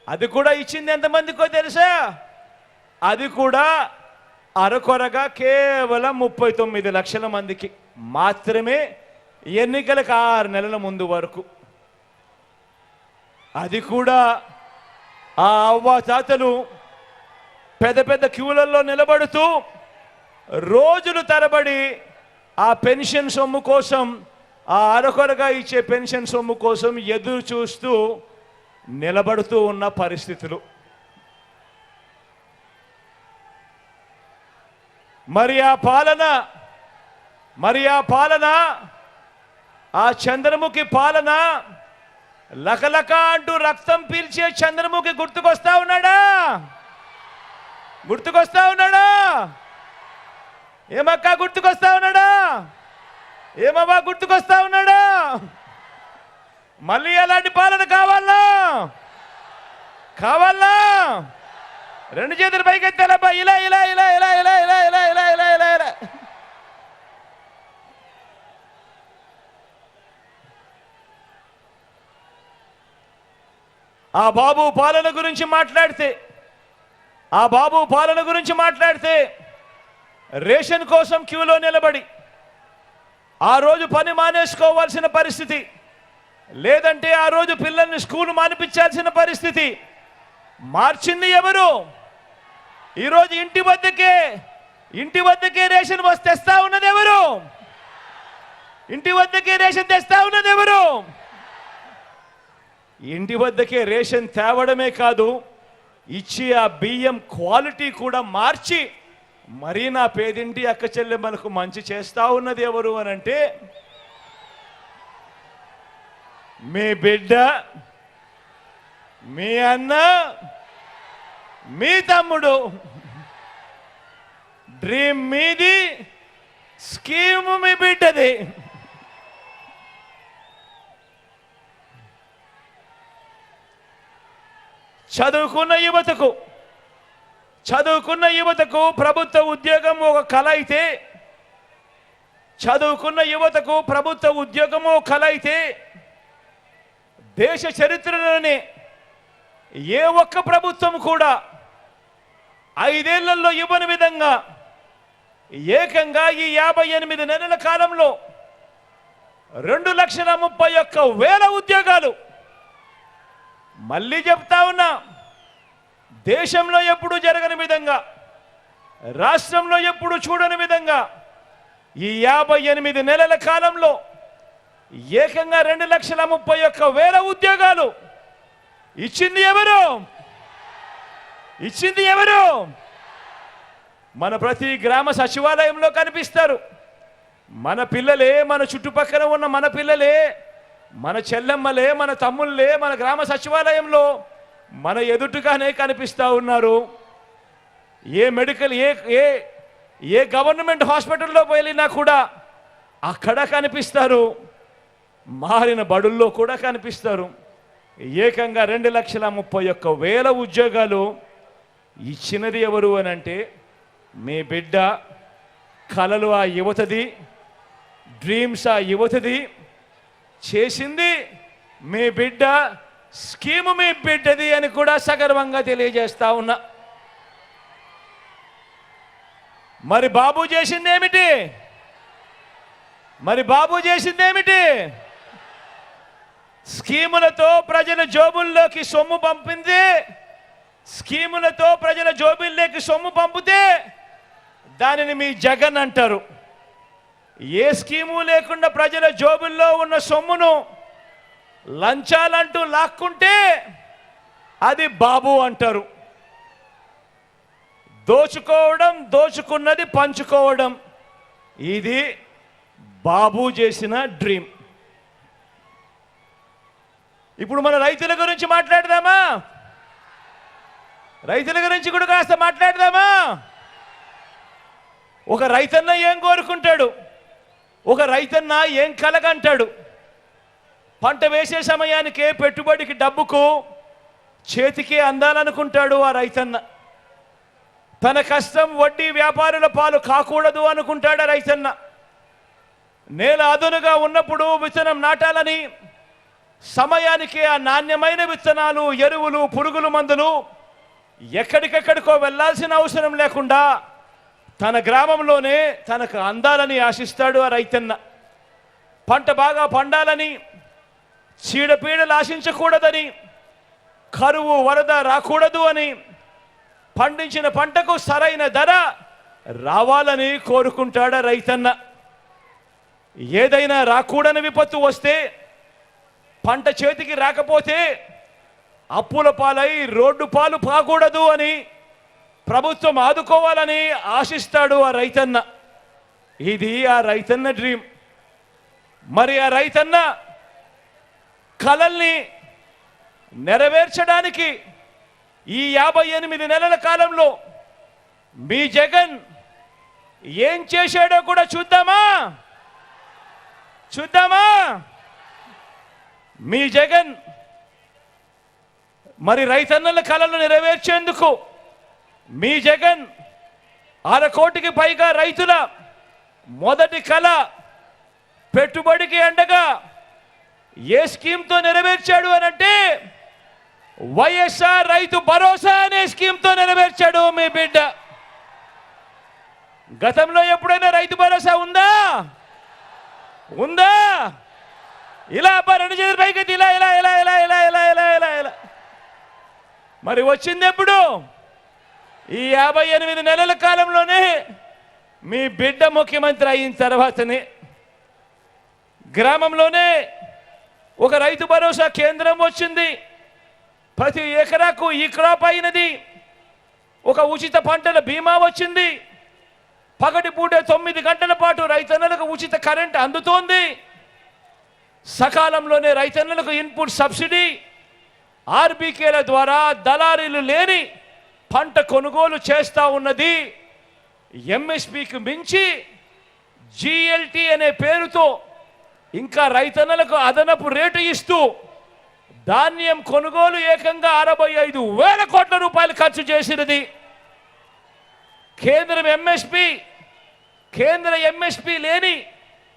అది కూడా ఇచ్చింది ఎంతమందికో తెలుసా? అది కూడా అరకొరగా కేవలం 39 లక్షల మందికి మాత్రమే, ఎన్నికలకు 6 నెలల ముందు వరకు. అది కూడా ఆ అవ్వాతాతలు పెద్ద పెద్ద క్యూలలో నిలబడుతూ రోజులు తరబడి ఆ పెన్షన్ సొమ్ము కోసం, ఆ అరకొరగా ఇచ్చే పెన్షన్ సొమ్ము కోసం ఎదురు చూస్తూ నిలబడుతూ ఉన్న పరిస్థితులు. మరి ఆ పాలన ఆ చంద్రముఖి పాలన లకలక అంటూ రక్తం పీల్చే చంద్రముఖి గుర్తుకొస్తా ఉన్నాడా? ఏమక్క గుర్తుకొస్తా ఉన్నాడా? ఏమవ్వా గుర్తుకొస్తా ఉన్నాడా? మళ్ళీ ఎలాంటి పాలన కావాలా? రెండు చేతులు పైకెత్తాలబ్బా, ఇలా ఇలా ఇలా ఇలా ఇలా ఇలా ఇలా ఇలా ఇలా ఇలా ఇలా. ఆ బాబు పాలన గురించి మాట్లాడితే రేషన్ కోసం క్యూలో నిలబడి ఆ రోజు పని మానేసుకోవాల్సిన పరిస్థితి, లేదంటే ఆ రోజు పిల్లల్ని స్కూల్ మానిపించాల్సిన పరిస్థితి మార్చింది ఎవరు? ఈరోజు ఇంటి వద్దకే రేషన్ తెస్తా ఉన్నది ఎవరు? ఇంటి వద్దకే రేషన్ తెస్తా ఉన్నది ఎవరు? ఇంటి వద్దకే రేషన్ తేవడమే కాదు, ఇచ్చి ఆ బియ్యం క్వాలిటీ కూడా మార్చి మరీ నా పేదింటి అక్క చెల్లెమ్మలకు మంచి చేస్తా ఉన్నది ఎవరు అనంటే మీ బిడ్డ, మీ అన్న, మీ తమ్ముడు. డ్రీమ్ మీది, స్కీమ్ మీ బిడ్డది. చదువుకున్న యువతకు ప్రభుత్వ ఉద్యోగం ఒక కల అయితే, దేశ చరిత్రలోనే ఏ ఒక్క ప్రభుత్వం కూడా 5 ఏళ్లలో ఇవ్వని విధంగా ఏకంగా ఈ 58 నెలల కాలంలో 2,31,000 ఉద్యోగాలు. మళ్ళీ చెప్తా ఉన్నా, దేశంలో ఎప్పుడు జరగని విధంగా, రాష్ట్రంలో ఎప్పుడు చూడని విధంగా ఈ 58 నెలల కాలంలో ఏకంగా 2,31,000 ఉద్యోగాలు ఇచ్చింది ఎవరు? మన ప్రతి గ్రామ సచివాలయంలో కనిపిస్తారు. మన పిల్లలే, మన చుట్టుపక్కల ఉన్న మన పిల్లలే, మన చెల్లెమ్మలే, మన తమ్ముళ్ళే మన గ్రామ సచివాలయంలో మన ఎదుటిగానే కనిపిస్తూ ఉన్నారు. ఏ గవర్నమెంట్ హాస్పిటల్లో వెళ్ళినా కూడా అక్కడ కనిపిస్తారు, మారిన బడుల్లో కూడా కనిపిస్తారు. ఏకంగా 2,31,000 ఉద్యోగాలు ఇచ్చినది ఎవరు అనంటే మీ బిడ్డ. కలలు ఆ యువతది, డ్రీమ్స్ ఆ యువతది, చేసింది మీ బిడ్డ, స్కీము మీ బిడ్డది అని కూడా సగర్వంగా తెలియజేస్తా ఉన్నా. మరి బాబు చేసిందేమిటి? స్కీములతో ప్రజల జోబుల్లోకి సొమ్ము పంపితే దానిని మీ జగన్ అంటారు. ఏ స్కీము లేకుండా ప్రజల జోబుల్లో ఉన్న సొమ్మును లంచాలంటూ లాక్కుంటే అది బాబు అంటారు. దోచుకున్నది పంచుకోవడం, ఇది బాబు చేసిన డ్రీమ్. ఇప్పుడు మన రైతుల గురించి మాట్లాడదామా? రైతుల గురించి కూడా కాస్త మాట్లాడదామా? ఒక రైతన్న ఏం కోరుకుంటాడు? ఒక రైతన్న ఏం కలగంటాడు? పంట వేసే సమయానికే పెట్టుబడికి డబ్బుకు చేతికి అందాలనుకుంటాడు ఆ రైతన్న. తన కష్టం వడ్డీ వ్యాపారుల పాలు కాకూడదు అనుకుంటాడు ఆ రైతన్న. నేల అదునుగా ఉన్నప్పుడు విత్తనం నాటాలని సమయానికి ఆ నాణ్యమైన విత్తనాలు, ఎరువులు, పురుగుల మందులు ఎక్కడికెక్కడికో వెళ్లాల్సిన అవసరం లేకుండా తన గ్రామంలోనే తనకు అందాలని ఆశిస్తాడు ఆ రైతన్న. పంట బాగా పండాలని, చీడపీడలు ఆశించకూడదని, కరువు వరద రాకూడదు అని, పండించిన పంటకు సరైన ధర రావాలని కోరుకుంటాడా రైతన్న? ఏదైనా రాకూడని విపత్తు వస్తే, పంట చేతికి రాకపోతే అప్పుల పాలై రోడ్డు పాలు కాకూడదు అని ప్రభుత్వం ఆదుకోవాలని ఆశిస్తాడు ఆ రైతన్న. ఇది ఆ రైతన్న డ్రీమ్. మరి ఆ రైతన్న కలల్ని నెరవేర్చడానికి ఈ 58 నెలల కాలంలో మీ జగన్ ఏం చేశాడో కూడా చూద్దామా? మీ జగన్ మరి రైతన్నల కలలు నెరవేర్చేందుకు మీ జగన్ 1/2 కోటికి పైగా రైతుల మొదటి కళ పెట్టుబడికి అండగా ఏ స్కీమ్తో నెరవేర్చాడు అనంటే వైఎస్ఆర్ రైతు భరోసా అనే స్కీమ్తో నెరవేర్చాడు మీ బిడ్డ. గతంలో ఎప్పుడైనా రైతు భరోసా ఉందా? ఇలా రెండు చేతుల పైకి ఇలా ఇలా ఇలా ఇలా ఇలా ఇలా ఇలా ఇలా ఇలా మరి వచ్చింది ఎప్పుడు? ఈ 58 నెలల కాలంలోనే మీ బిడ్డ ముఖ్యమంత్రి అయిన తర్వాతనే. గ్రామంలోనే ఒక రైతు భరోసా కేంద్రం వచ్చింది. ప్రతి ఎకరాకు ఈ క్రాప్ అయినది. ఒక ఉచిత పంటల బీమా వచ్చింది. పగటిపూట 9 గంటల పాటు రైతన్నలకు ఉచిత కరెంట్ అందుతోంది. సకాలంలోనే రైతన్నలకు ఇన్పుట్ సబ్సిడీ, ఆర్బీకేల ద్వారా దళారీలు లేని పంట కొనుగోలు చేస్తూ ఉన్నది. ఎంఎస్పీకి మించి జిఎల్టీ అనే పేరుతో ఇంకా రైతన్నలకు అదనపు రేటు ఇస్తూ ధాన్యం కొనుగోలు ఏకంగా 65,000 కోట్ల రూపాయలు ఖర్చు చేసినది. కేంద్ర ఎంఎస్పీ లేని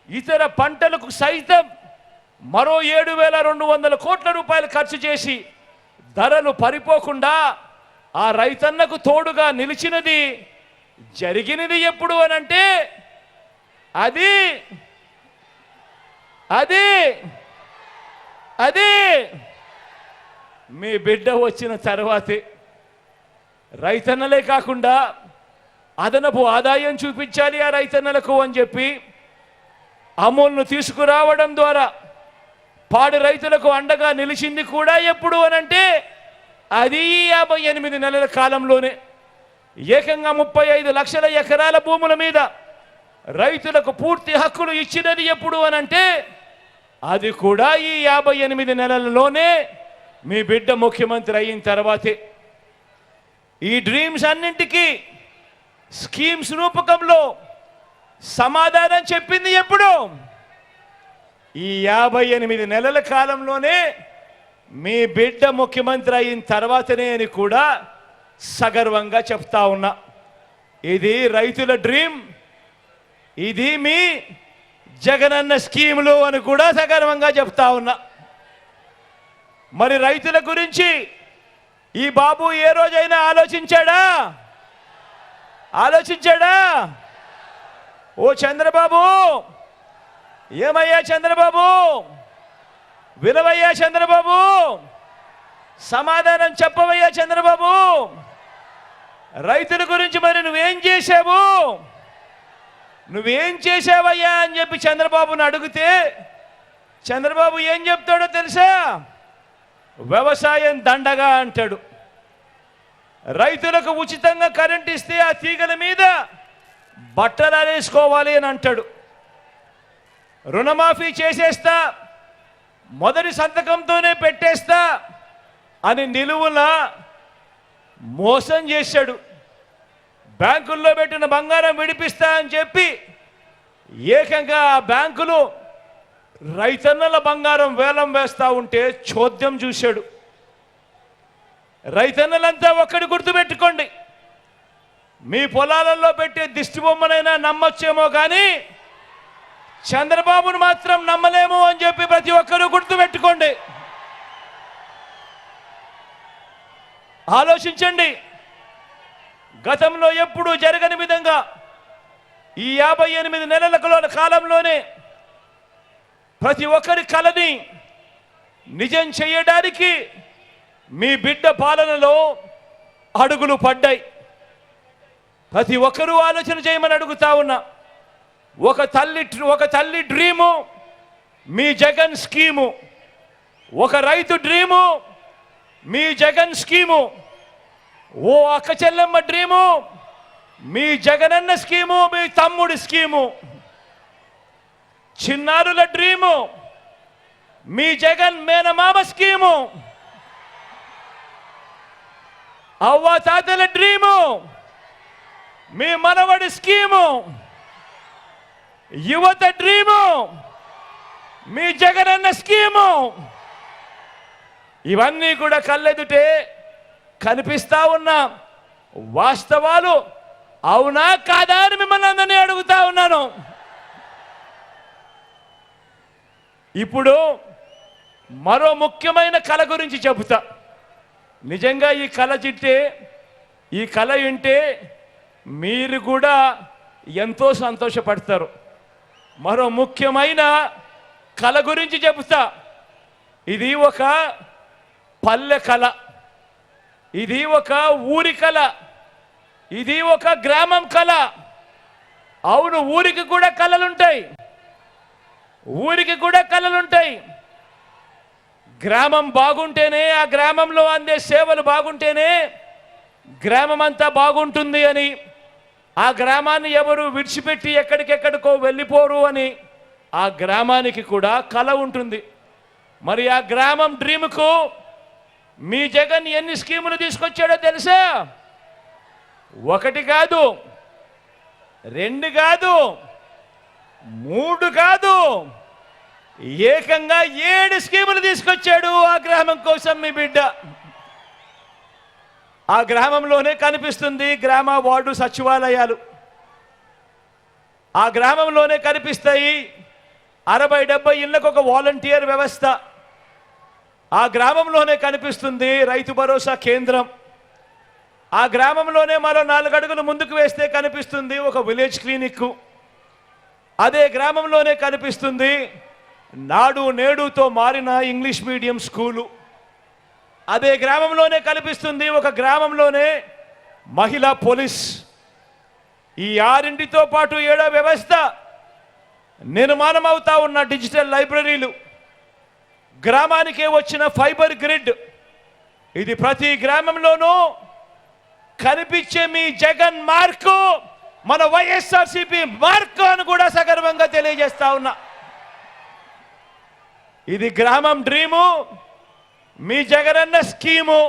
ఇతర పంటలకు సైతం మరో 7,200 కోట్ల రూపాయలు ఖర్చు చేసి ధరలు పరిపోకుండా ఆ రైతన్నకు తోడుగా నిలిచినది. జరిగినది ఎప్పుడు అనంటే అది అది అది మీ బిడ్డ వచ్చిన తర్వాతే. రైతన్నలే కాకుండా అదనపు ఆదాయం చూపించాలి ఆ రైతన్నలకు అని చెప్పి అమూల్ను తీసుకురావడం ద్వారా పాడి రైతులకు అండగా నిలిచింది కూడా ఎప్పుడు అనంటే అది 58 నెలల కాలంలోనే. ఏకంగా 35 లక్షల ఎకరాల భూముల మీద రైతులకు పూర్తి హక్కులు ఇచ్చినది ఎప్పుడు అనంటే అది కూడా ఈ 58 నెలలలోనే మీ బిడ్డ ముఖ్యమంత్రి అయిన తర్వాతే. ఈ డ్రీమ్స్ అన్నింటికీ స్కీమ్స్ రూపకంలో సమాధానం చెప్పింది ఎప్పుడు? ఈ 58 నెలల కాలంలోనే మీ బిడ్డ ముఖ్యమంత్రి అయిన తర్వాతనే అని కూడా సగర్వంగా చెప్తా ఉన్నా. ఇది రైతుల డ్రీమ్, ఇది మీ జగనన్న స్కీములు అని కూడా సగర్వంగా చెప్తా ఉన్నా. మరి రైతుల గురించి ఈ బాబు ఏ రోజైనా ఆలోచించాడా? ఓ చంద్రబాబు, ఏమయ్యా చంద్రబాబు, వినవయ్యా చంద్రబాబు, సమాధానం చెప్పవయ్యా చంద్రబాబు, రైతుల గురించి మరి నువ్వేం చేశావయ్యా అని చెప్పి చంద్రబాబుని అడిగితే చంద్రబాబు ఏం చెప్తాడో తెలుసా? వ్యవసాయం దండగా అంటాడు. రైతులకు ఉచితంగా కరెంట్ ఇస్తే ఆ తీగల మీద బట్టలు ఆరేసుకోవాలి అని అంటాడు. రుణమాఫీ చేసేస్తా, మొదటి సంతకంతోనే పెట్టేస్తా అని నిలువులా మోసం చేశాడు. బ్యాంకుల్లో పెట్టిన బంగారం విడిపిస్తా అని చెప్పి ఏకంగా ఆ బ్యాంకులు రైతన్నల బంగారం వేలం వేస్తా ఉంటే చోద్యం చూశాడు. రైతన్నలంతా ఒక్కడి గుర్తుపెట్టుకోండి, మీ పొలాలలో పెట్టే దిష్టి బొమ్మనైనా నమ్మొచ్చేమో కానీ చంద్రబాబును మాత్రం నమ్మలేము అని చెప్పి ప్రతి ఒక్కరూ గుర్తుపెట్టుకోండి. ఆలోచించండి. గతంలో ఎప్పుడూ జరగని విధంగా ఈ 58 నెలల కాలంలోనే ప్రతి ఒక్కరి కలని నిజం చేయడానికి మీ బిడ్డ పాలనలో అడుగులు పడ్డాయి. ప్రతి ఒక్కరూ ఆలోచన చేయమని అడుగుతా ఉన్నా. ఒక తల్లి డ్రీము మీ జగన్ స్కీము, ఒక రైతు డ్రీము మీ జగన్ స్కీము, ఓ అక్క చెల్లెమ్మ డ్రీము మీ జగనన్న స్కీము, మీ తమ్ముడి స్కీము, చిన్నారుల డ్రీము మీ జగన్ మేనమామ స్కీము, అవ్వ తాతల డ్రీము మీ మనవడి స్కీము, యువత డ్రీము మీ జగనన్న స్కీము. ఇవన్నీ కూడా కళ్ళెదుటే కనిపిస్తా ఉన్నా వాస్తవాలు అవునా కాదా అని మిమ్మల్ని అందరినీ అడుగుతా ఉన్నాను. ఇప్పుడు మరో ముఖ్యమైన కళ గురించి చెబుతా. నిజంగా ఈ కళ వింటే మీరు కూడా ఎంతో సంతోషపడతారు. మరో ముఖ్యమైన కళ గురించి చెబుతా. ఇది ఒక పల్లె కళ, ఇది ఒక ఊరి కళ, ఇది ఒక గ్రామం కళ. అవును, ఊరికి కూడా కళలుంటాయి. గ్రామం బాగుంటేనే, ఆ గ్రామంలో అందే సేవలు బాగుంటేనే గ్రామం అంతా బాగుంటుంది అని, ఆ గ్రామాన్ని ఎవరు విడిచిపెట్టి ఎక్కడికెక్కడికో వెళ్ళిపోరు అని ఆ గ్రామానికి కూడా కళ ఉంటుంది. మరి ఆ గ్రామం డ్రీమ్కు మీ జగన్ ఎన్ని స్కీములు తీసుకొచ్చాడో తెలుసా? 1 కాదు, 2 కాదు, 3 కాదు, ఏకంగా 7 స్కీములు తీసుకొచ్చాడు ఆ గ్రామం కోసం మీ బిడ్డ. ఆ గ్రామంలోనే కనిపిస్తుంది గ్రామ వార్డు సచివాలయాలు, ఆ గ్రామంలోనే కనిపిస్తాయి 60-70 ఇళ్లకు ఒక వాలంటీర్ వ్యవస్థ, ఆ గ్రామంలోనే కనిపిస్తుంది రైతు భరోసా కేంద్రం, ఆ గ్రామంలోనే మరో 4 అడుగులు ముందుకు వేస్తే కనిపిస్తుంది ఒక విలేజ్ క్లినిక్, అదే గ్రామంలోనే కనిపిస్తుంది నాడు నేడుతో మారిన ఇంగ్లీష్ మీడియం స్కూలు, అదే గ్రామంలోనే కనిపిస్తుంది ఒక గ్రామంలోనే మహిళా పోలీస్. ఈ 6తో పాటు 7వ వ్యవస్థ నిర్మాణం అవుతా ఉన్న డిజిటల్ లైబ్రరీలు, గ్రామానికే వచ్చిన ఫైబర్ గ్రిడ్. ఇది ప్రతి గ్రామంలోనూ కనిపించే మీ జగన్ మార్కు మన వైఎస్ఆర్సీపీ మార్కు అని కూడా సగర్వంగా తెలియజేస్తా ఉన్నా. ఇది గ్రామం డ్రీము, మీ జగనన్న స్కీము.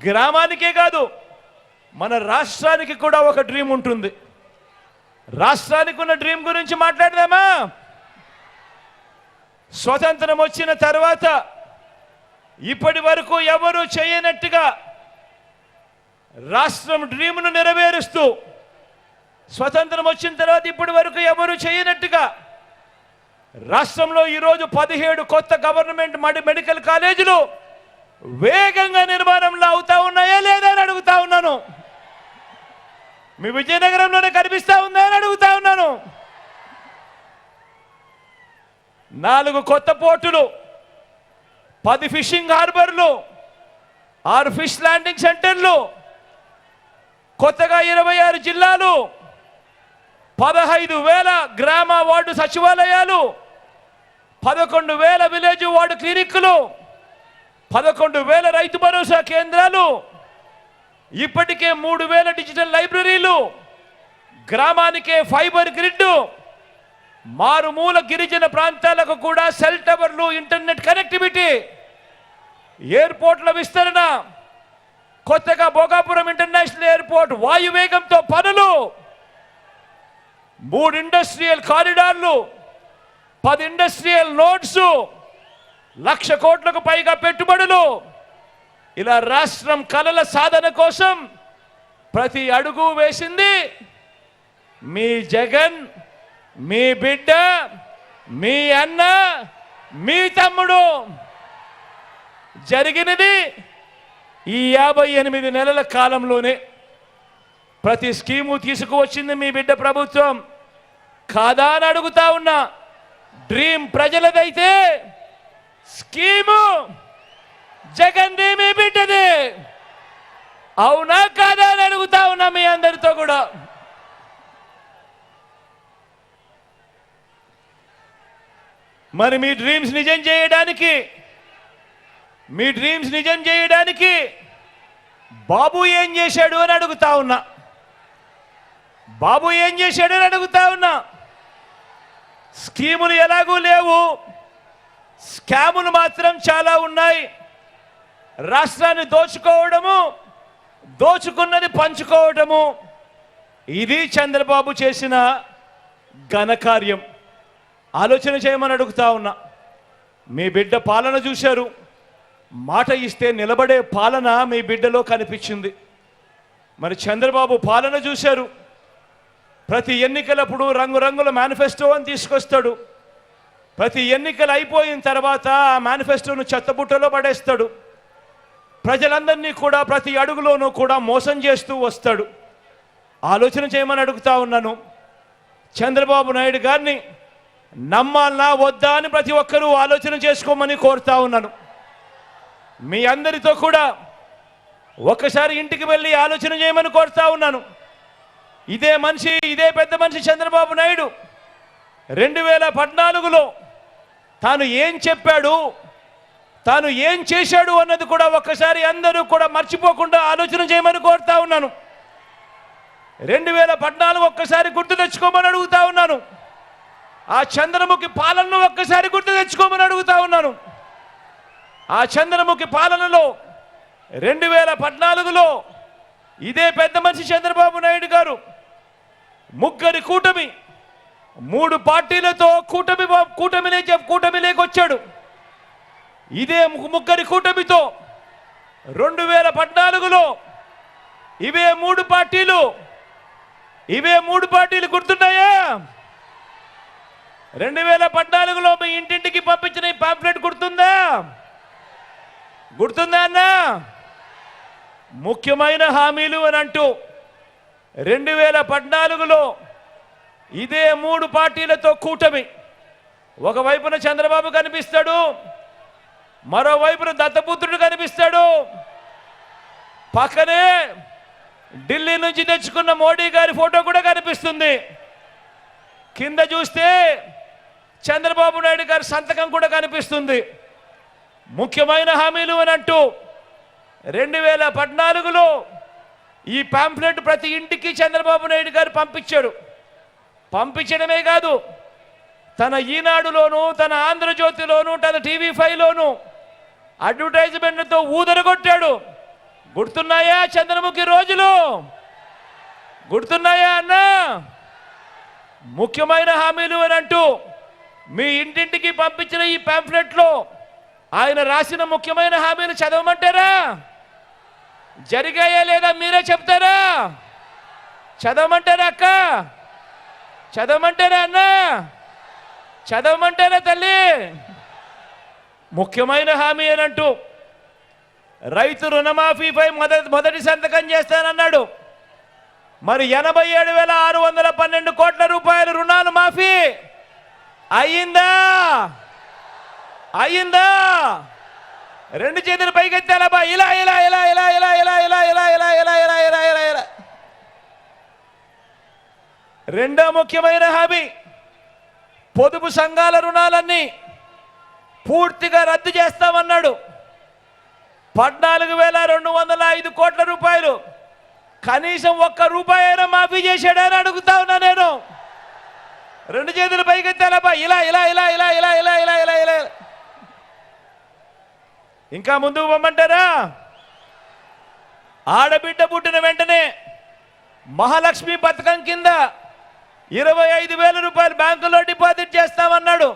గ్రామానికే కాదు, మన రాష్ట్రానికి కూడా ఒక డ్రీమ్ ఉంటుంది. రాష్ట్రానికి ఉన్న డ్రీమ్ గురించి మాట్లాడదామా? స్వతంత్రం వచ్చిన తర్వాత ఇప్పటి వరకు ఎవరు చేయనట్టుగా రాష్ట్రం డ్రీమ్ను నెరవేరుస్తూ, స్వతంత్రం వచ్చిన తర్వాత ఇప్పటి వరకు ఎవరు చేయనట్టుగా రాష్ట్రంలో ఈరోజు 17 కొత్త గవర్నమెంట్ మెడికల్ కాలేజీలు వేగంగా నిర్మాణంలో అవుతా ఉన్నాయా లేదా అని అడుగుతా ఉన్నాను. మీ విజయనగరంలోనే కనిపిస్తా ఉందా అని అడుగుతా ఉన్నాను. 4 కొత్త పోర్టులు, 10 ఫిషింగ్ హార్బర్లు, 6 ఫిష్ ల్యాండింగ్ సెంటర్లు, కొత్తగా 26 జిల్లాలు, 15,000 గ్రామ వార్డు సచివాలయాలు, 11,000 విలేజ్ వార్డు క్లినిక్లు, 11,000 రైతు భరోసా కేంద్రాలు, ఇప్పటికే 3,000 డిజిటల్ లైబ్రరీలు, గ్రామానికే ఫైబర్ గ్రిడ్, మారుమూల గిరిజన ప్రాంతాలకు కూడా సెల్ టవర్లు, ఇంటర్నెట్ కనెక్టివిటీ, ఎయిర్పోర్ట్ల విస్తరణ, కొత్తగా భోగాపురం ఇంటర్నేషనల్ ఎయిర్పోర్ట్ వాయువేగంతో పనులు, 3 ఇండస్ట్రియల్ కారిడార్లు, 10 ఇండస్ట్రియల్ నోడ్స్, 1,00,000 కోట్లకు పైగా పెట్టుబడులు. ఇలా రాష్ట్రం కలల సాధన కోసం ప్రతి అడుగు వేసింది మీ జగన్, మీ బిడ్డ, మీ అన్న, మీ తమ్ముడు. జరిగినది ఈ 58 నెలల కాలంలోనే. ప్రతి స్కీము తీసుకువచ్చింది మీ బిడ్డ ప్రభుత్వం కాదా అని అడుగుతా ఉన్నా. డ్రీమ్ ప్రజలదైతే స్కీము జగన్ది మీ బిడ్డది. అవునా కాదా అని అడుగుతా ఉన్నా మీ అందరితో కూడా. మరి మీ డ్రీమ్స్ నిజం చేయడానికి బాబు ఏం చేశాడు అని అడుగుతా ఉన్నా. స్కీములు ఎలాగూ లేవు, స్కాములు మాత్రం చాలా ఉన్నాయి. రాష్ట్రాన్ని దోచుకోవడము, దోచుకున్నది పంచుకోవడము, ఇది చంద్రబాబు చేసిన ఘనకార్యం. ఆలోచన చేయమని అడుగుతా ఉన్నా. మీ బిడ్డ పాలన చూశారు, మాట ఇస్తే నిలబడే పాలన మీ బిడ్డలో కనిపించింది. మరి చంద్రబాబు పాలన చూశారు, ప్రతి ఎన్నికలప్పుడు రంగురంగుల మేనిఫెస్టో అని తీసుకొస్తాడు. ప్రతి ఎన్నికలు అయిపోయిన తర్వాత ఆ మేనిఫెస్టోను చెత్తబుట్టలో పడేస్తాడు. ప్రజలందరినీ కూడా ప్రతి అడుగులోనూ కూడా మోసం చేస్తూ వస్తాడు. ఆలోచన చేయమని అడుగుతా ఉన్నాను. చంద్రబాబు నాయుడు గారిని నమ్మాలనా వద్దా అని ప్రతి ఒక్కరూ ఆలోచన చేసుకోమని కోరుతా ఉన్నాను. మీ అందరితో కూడా ఒక్కసారి ఇంటికి వెళ్ళి ఆలోచన చేయమని కోరుతా ఉన్నాను. ఇదే పెద్ద మనిషి చంద్రబాబు నాయుడు 2014లో తాను ఏం చెప్పాడు, తాను ఏం చేశాడు అన్నది కూడా ఒక్కసారి అందరూ కూడా మర్చిపోకుండా ఆలోచన చేయమని కోరుతా ఉన్నాను. 2014 ఒక్కసారి గుర్తు తెచ్చుకోమని అడుగుతా ఉన్నాను. ఆ చంద్రముఖి పాలనను ఒక్కసారి గుర్తు తెచ్చుకోమని అడుగుతా ఉన్నాను. ఆ చంద్రముఖి పాలనలో 2014లో ఇదే పెద్ద మనిషి చంద్రబాబు నాయుడు గారు ముగ్గురి కూటమి, 3 పార్టీలతో కూటమిలోకి వచ్చాడు. ఇదే ముగ్గురి కూటమితో 2014లో ఇవే మూడు పార్టీలు గుర్తున్నాయా? 2014లో మీ ఇంటింటికి పంపించిన ఈ పాంప్లెట్ గుర్తుందా అన్నా? ముఖ్యమైన హామీలు అని అంటూ 2014లో ఇదే 3 పార్టీలతో కూటమి, ఒకవైపున చంద్రబాబు కనిపిస్తాడు, మరోవైపున దత్తపుత్రుడు కనిపిస్తాడు, పక్కనే ఢిల్లీ నుంచి తెచ్చుకున్న మోడీ గారి ఫోటో కూడా కనిపిస్తుంది. కింద చూస్తే చంద్రబాబు నాయుడు గారి సంతకం కూడా కనిపిస్తుంది. ముఖ్యమైన హామీలు అని అంటూ 2014లో ఈ పాంప్లెట్ ప్రతి ఇంటికి చంద్రబాబు నాయుడు గారు పంపించాడు. పంపించడమే కాదు, తన ఈనాడులోను, తన ఆంధ్రజ్యోతిలోను, తన TV5లోను అడ్వర్టైజ్మెంట్లతో ఊదరగొట్టాడు. గుర్తున్నాయా చంద్రముఖి రోజులు? గుర్తున్నాయా అన్నా? ముఖ్యమైన హామీలు అని అంటూ మీ ఇంటింటికి పంపించిన ఈ పాంప్లెట్లో ఆయన రాసిన ముఖ్యమైన హామీలు చదవమంటారా? జరిగాయా లేదా మీరే చెప్తారా? చదవమంటారా అక్క? చదవమంటారా అన్న? చదవమంటారా తల్లి? ముఖ్యమైన హామీ అని అంటూ రైతు రుణమాఫీపై మొదటి సంతకం చేస్తానన్నాడు. మరి 87,612 కోట్ల రూపాయల రుణాలు మాఫీ అయ్యిందా? రెండు చేతులు పైకెత్తాలబ్బా, ఇలా. రెండో ముఖ్యమైన హామీ, పొదుపు సంఘాల రుణాలన్నీ పూర్తిగా రద్దు చేస్తామన్నాడు. 14,205 కోట్ల రూపాయలు, కనీసం 1 రూపాయి అయినా మాఫీ చేశాడని అడుగుతా ఉన్నా నేను. రెండు చేతులు పైకెత్తాలబ్బా, ఇలా. ఇంకా ముందుకు పొమ్మంటారా? ఆడబిడ్డ పుట్టిన వెంటనే మహాలక్ష్మి పథకం కింద 25,000 రూపాయలు బ్యాంకులో డిపాజిట్ చేస్తామన్నాడు.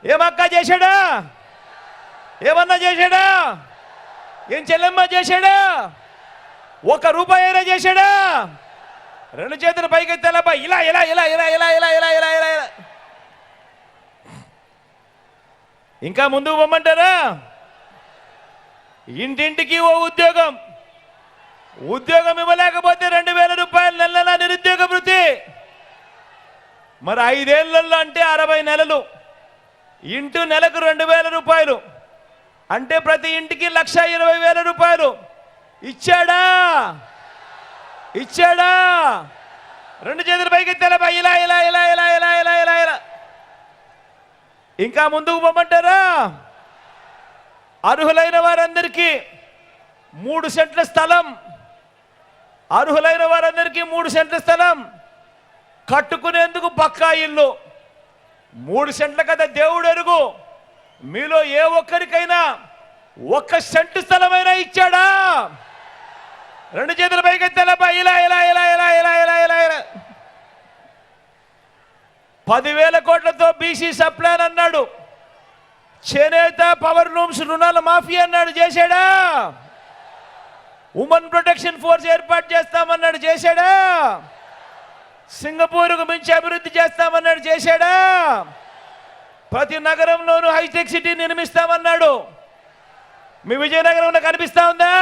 ఏమక్క చేశాడా? ఏమన్నా చేశాడా? ఏం చెల్లెమ్మ చేశాడా? 1 రూపాయి అయినా చేశాడా? రెండు చేతులు పైకెత్తాలబ్బా, ఇలా. ఇంకా ముందుకు పొమ్మంటారా? ఇంటింటికి ఓ ఉద్యోగం ఇవ్వలేకపోతే 2,000 రూపాయలు నెలల నిరుద్యోగ భృతి. మరి 5 ఏళ్లలో అంటే 60 నెలలు ఇంటూ నెలకు 2,000 రూపాయలు, అంటే ప్రతి ఇంటికి 1,20,000 రూపాయలు ఇచ్చాడా? ఇచ్చాడా? రెండు చేతులు పైకి ఎత్తారా? ఇలా ఇలా ఇలా ఇలా ఇలా ఇలా ఇలా ఇలా ఇంకా ముందుకు పోమంటారా? అర్హులైన వారందరికీ 3 సెంట్ల స్థలం, అర్హులైన వారందరికీ 3 సెంట్ల స్థలం కట్టుకునేందుకు పక్కా ఇల్లు. 3 సెంట్ల కదా దేవుడు ఎరుగు. మీలో ఏ ఒక్కరికైనా 1 సెంటు స్థలమైనా ఇచ్చాడా? రెండు చేతుల పైకి ఎత్తాలపా ఇలా ఇలా ఇలా ఇలా ఇలా ఇలా ఇలా ఇలా 10,000 కోట్లతో బీసీ సప్లాన్ అన్నాడు. చేనేత పవర్ లూమ్స్ రుణాల మాఫీ అన్నాడు, చేశాడా? ఉమెన్ ప్రొటెక్షన్ ఫోర్స్ ఏర్పాటు చేస్తామన్నాడు, చేశాడా? సింగపూర్కు మించి అభివృద్ధి చేస్తామన్నాడు, చేశాడా? ప్రతి నగరంలోనూ హైటెక్ సిటీ నిర్మిస్తామన్నాడు. మీ విజయనగరంలో కనిపిస్తా ఉందా?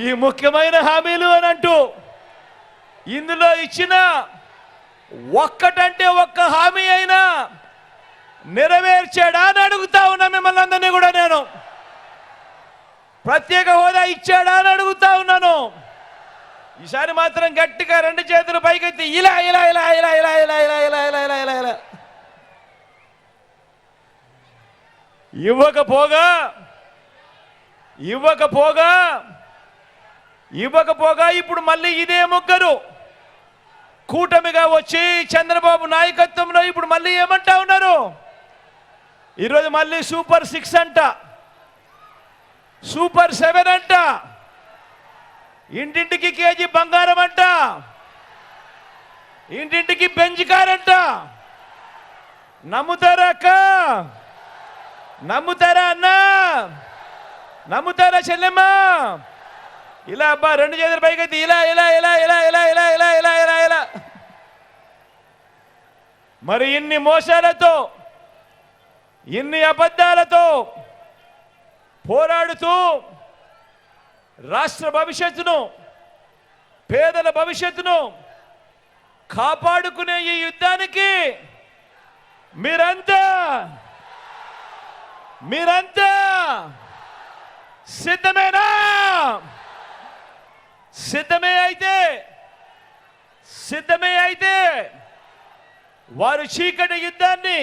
ఈ ముఖ్యమైన హామీలు అని అంటూ ఇందులో ఇచ్చిన ఒక్కటంటే ఒక్క హామీ అయినా నెరవేర్చాడా అని అడుగుతా ఉన్నా మిమ్మల్ని అందరినీ కూడా. నేను ప్రత్యేక హోదా ఇచ్చాడా అని అడుగుతా ఉన్నాను. ఈసారి మాత్రం గట్టిగా రెండు చేతులు పైకెత్తి ఇలా ఇలా ఇలా ఇలా ఇలా ఇలా ఇలా ఇలా ఇలా ఇలా ఇలా ఇలా ఇవ్వకపోగా ఇప్పుడు మళ్ళీ ఇదే ముగ్గురు కూటమిగా వచ్చి చంద్రబాబు నాయకత్వంలో ఇప్పుడు మళ్ళీ ఏమంటా ఉన్నారు? ఈరోజు మళ్ళీ సూపర్ 6 అంట, సూపర్ 7 అంట, ఇంటింటికి కేజీ బంగారం అంట, ఇంటింటికి బెంజ్ కార్ అంట. నమ్ముతారా అక్క? నమ్ముతారా అన్నా? నమ్ముతారా చెల్లెమ్మ? ఇలా అబ్బా రెండు చేతుల పైకి ఇలా ఇలా ఇలా ఇలా ఇలా ఇలా ఇలా ఇలా ఇలా ఇలా మరి ఇన్ని మోసాలతో ఇన్ని అబద్ధాలతో పోరాడుతూ రాష్ట్ర భవిష్యత్తును, పేదల భవిష్యత్తును కాపాడుకునే ఈ యుద్ధానికి మీరంతా సిద్ధమేనా? సిద్ధమే అయితే వారి చీకటి యుద్ధాన్ని,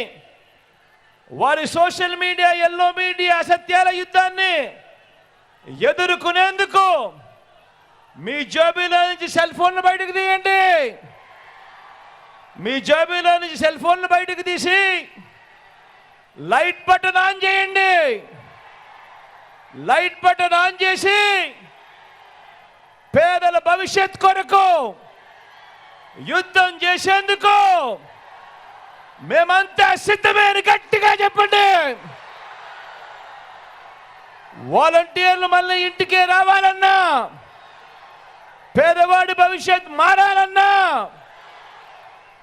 వారి సోషల్ మీడియా, ఎల్లో మీడియా అసత్యాల యుద్ధాన్ని ఎదుర్కొనేందుకు మీ జేబులో నుంచి సెల్ ఫోన్లు బయటకు తీయండి. మీ జేబులో నుంచి సెల్ ఫోన్లు బయటకు తీసి లైట్ బటన్ ఆన్ చేయండి. లైట్ బటన్ ఆన్ చేసి పేదల భవిష్యత్ కొరకు యుద్ధం చేసేందుకు మేమంతా సిద్ధమే అని గట్టిగా చెప్పండి. వాలంటీర్లు మళ్ళీ ఇంటికే రావాలన్నా, పేదవాడి భవిష్యత్ మారాలన్నా,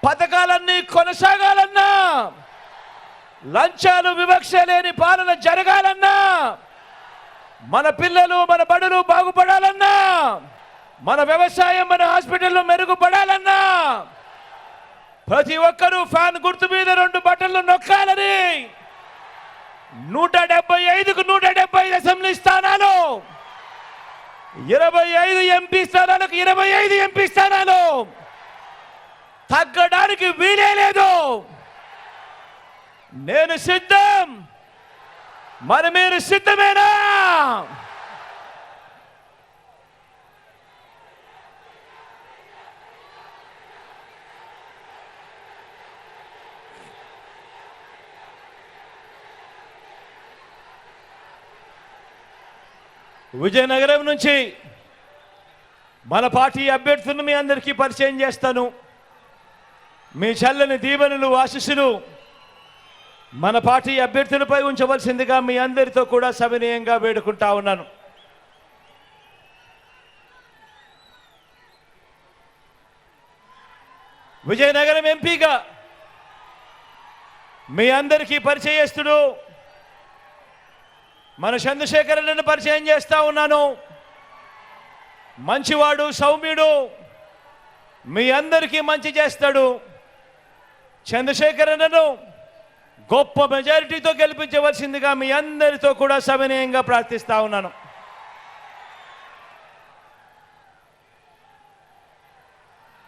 పథకాలన్నీ కొనసాగాలన్నా, లంచాలు వివక్ష లేని పాలన జరగాలన్నా, మన పిల్లలు మన బడులు బాగుపడాలన్నా, మన వ్యవసాయం మన హాస్పిటల్లో మెరుగుపడాలన్నా ప్రతి ఒక్కరూ ఫ్యాన్ గుర్తు మీద 2 బటన్లు నొక్కాలని 175కు 175 అసెంబ్లీ స్థానాలు, 25 ఎంపీ స్థానాలకు 25 ఎంపీ స్థానాలు తగ్గడానికి వీలే లేదు. నేను సిద్ధం, మరి మీరు సిద్ధమేనా? విజయనగరం నుంచి మన పార్టీ అభ్యర్థులను మీ అందరికీ పరిచయం చేస్తాను. మీ చల్లని దీవెనలు, ఆశీస్సులు మన పార్టీ అభ్యర్థులపై ఉంచవలసిందిగా మీ అందరితో కూడా సవినయంగా వేడుకుంటా ఉన్నాను. విజయనగరం ఎంపీగా మీ అందరికీ పరిచయస్తుడు మన చంద్రశేఖర్ రెడ్డిని పరిచయం చేస్తా ఉన్నాను. మంచివాడు, సౌమ్యుడు, మీ అందరికీ మంచి చేస్తాడు. చంద్రశేఖర్ అన్నను గొప్ప మెజారిటీతో గెలిపించవలసిందిగా మీ అందరితో కూడా సవినయంగా ప్రార్థిస్తా ఉన్నాను.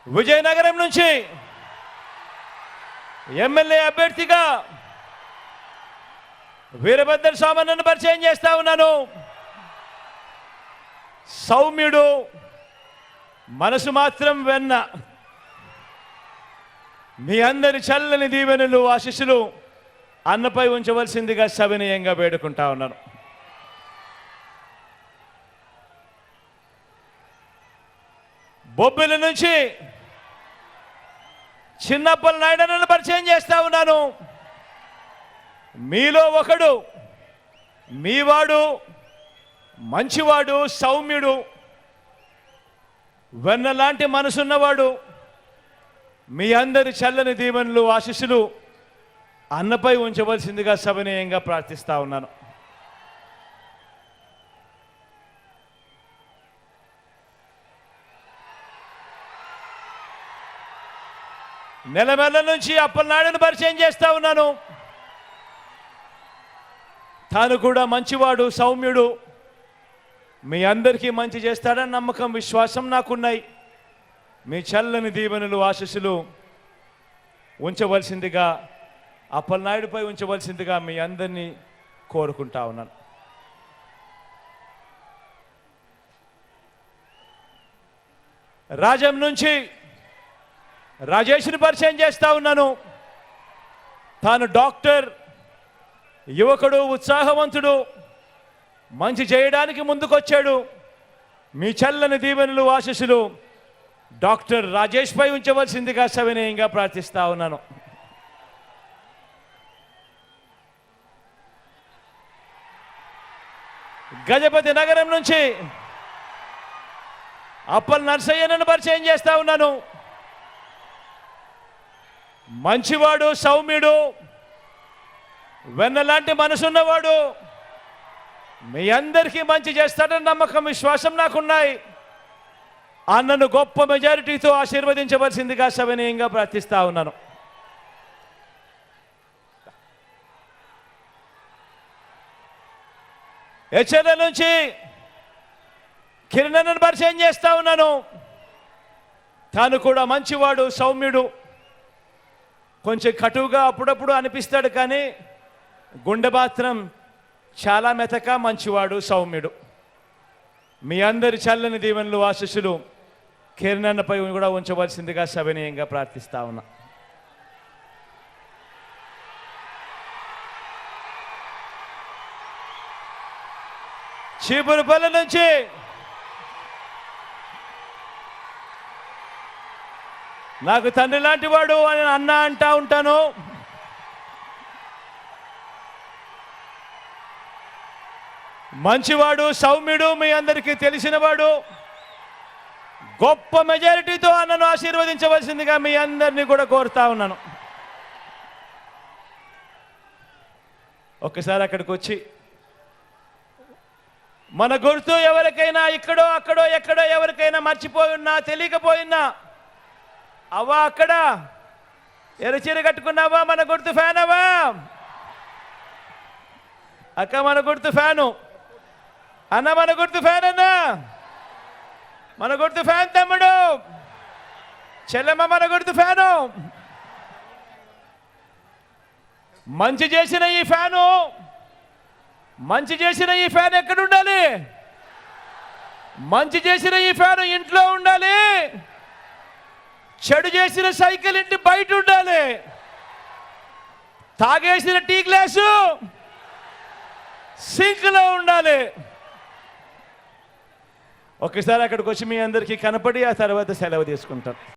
విజయనగరం నుంచి ఎమ్మెల్యే అభ్యర్థిగా వీరభద్ర స్వామిని పరిచయం చేస్తా ఉన్నాను. సౌమ్యుడు, మనసు మాత్రం వెన్న. మీ అందరి చల్లని దీవెనలు, ఆశీస్సులు అన్నపై ఉంచవలసిందిగా సవినయంగా వేడుకుంటా ఉన్నాను. బొబ్బిలి నుంచి చిన్నప్పల నాయుడును పరిచయం చేస్తా ఉన్నాను. మీలో ఒకడు, మీవాడు, మంచివాడు, సౌమ్యుడు, వెన్నలాంటి మనసున్నవాడు. మీ అందరి చల్లని దీవెనలు, ఆశీస్సులు అన్నపై ఉంచవలసిందిగా సవినయంగా ప్రార్థిస్తా ఉన్నాను. నెలమెల్ల నుంచి అప్పలనాయుడును పరిచయం చేస్తా ఉన్నాను. తాను కూడా మంచివాడు, సౌమ్యుడు, మీ అందరికీ మంచి చేస్తాడని నమ్మకం, విశ్వాసం నాకున్నాయి. మీ చల్లని దీవెనలు, ఆశీస్సులు ఉంచవలసిందిగా, అప్పలనాయుడుపై ఉంచవలసిందిగా మీ అందరినీ కోరుకుంటా ఉన్నాను. రాజం నుంచి రాజేష్ని పరిచయం చేస్తా ఉన్నాను. తాను డాక్టర్, యువకుడు, ఉత్సాహవంతుడు, మంచి చేయడానికి ముందుకొచ్చాడు. మీ చల్లని దీవెనలు, ఆశీస్సులు డాక్టర్ రాజేష్ పై ఉంచవలసిందిగా సవినయంగా ప్రార్థిస్తా ఉన్నాను. గజపతి నగరం నుంచి అప్పల్ నర్సయ్యను పరిచయం చేస్తా ఉన్నాను. మంచివాడు, సౌమ్యుడు, వెన్నలాంటి మనసున్నవాడు, మీ అందరికీ మంచి చేస్తాడని నమ్మకం, విశ్వాసం నాకున్నాయి. అన్నను గొప్ప మెజారిటీతో ఆశీర్వదించవలసిందిగా సవినయంగా ప్రార్థిస్తా ఉన్నాను. హెచ్ఎల్ నుంచి కిరణ్ పరిచయం చేస్తా ఉన్నాను. తాను కూడా మంచివాడు, సౌమ్యుడు, కొంచెం కటువుగా అప్పుడప్పుడు అనిపిస్తాడు, కానీ గుండె మాత్రం చాలా మెతక, మంచివాడు, సౌమ్యుడు. మీ అందరి చల్లని దీవెనలు, ఆశీస్సులు కిరణ్పై కూడా ఉంచవలసిందిగా సవినయంగా ప్రార్థిస్తా ఉన్నా. చీపురుపల్లి నుంచి నాకు తండ్రి లాంటి వాడు అని అన్న అంటా ఉంటాను. మంచివాడు, సౌమ్యుడు, మీ అందరికీ తెలిసినవాడు. గొప్ప మెజారిటీతో అన్నను ఆశీర్వదించవలసిందిగా మీ అందరినీ కూడా కోరుతా ఉన్నాను. ఒక్కసారి అక్కడికి వచ్చి మన గుర్తు ఎవరికైనా ఇక్కడో అక్కడో ఎక్కడో ఎవరికైనా మర్చిపోయినా, తెలియకపోయినా, అవ్వా అక్కడ ఎరచీర కట్టుకున్నావా, మన గుర్తు ఫ్యాన్ అవ్వా, అక్క మన గుర్తు ఫ్యాను, అన్న మన గుర్తు ఫ్యాన్, అన్న మన గుర్తు ఫ్యాన్, తమ్ముడు చెల్లెమ్మ మన గుర్తు ఫ్యాను. మంచి చేసిన ఈ ఫ్యాను, మంచి చేసిన ఈ ఫ్యాన్ ఎక్కడ ఉండాలి? మంచి చేసిన ఈ ఫ్యాను ఇంట్లో ఉండాలి. చెడు చేసిన సైకిల్ ఇంటి బయట ఉండాలి. తాగేసిన టీ గ్లాసు సింక్లో ఉండాలి. ఒకసారి అక్కడికి వచ్చి మీ అందరికీ కనపడి ఆ తర్వాత సెలవు తీసుకుంటాం.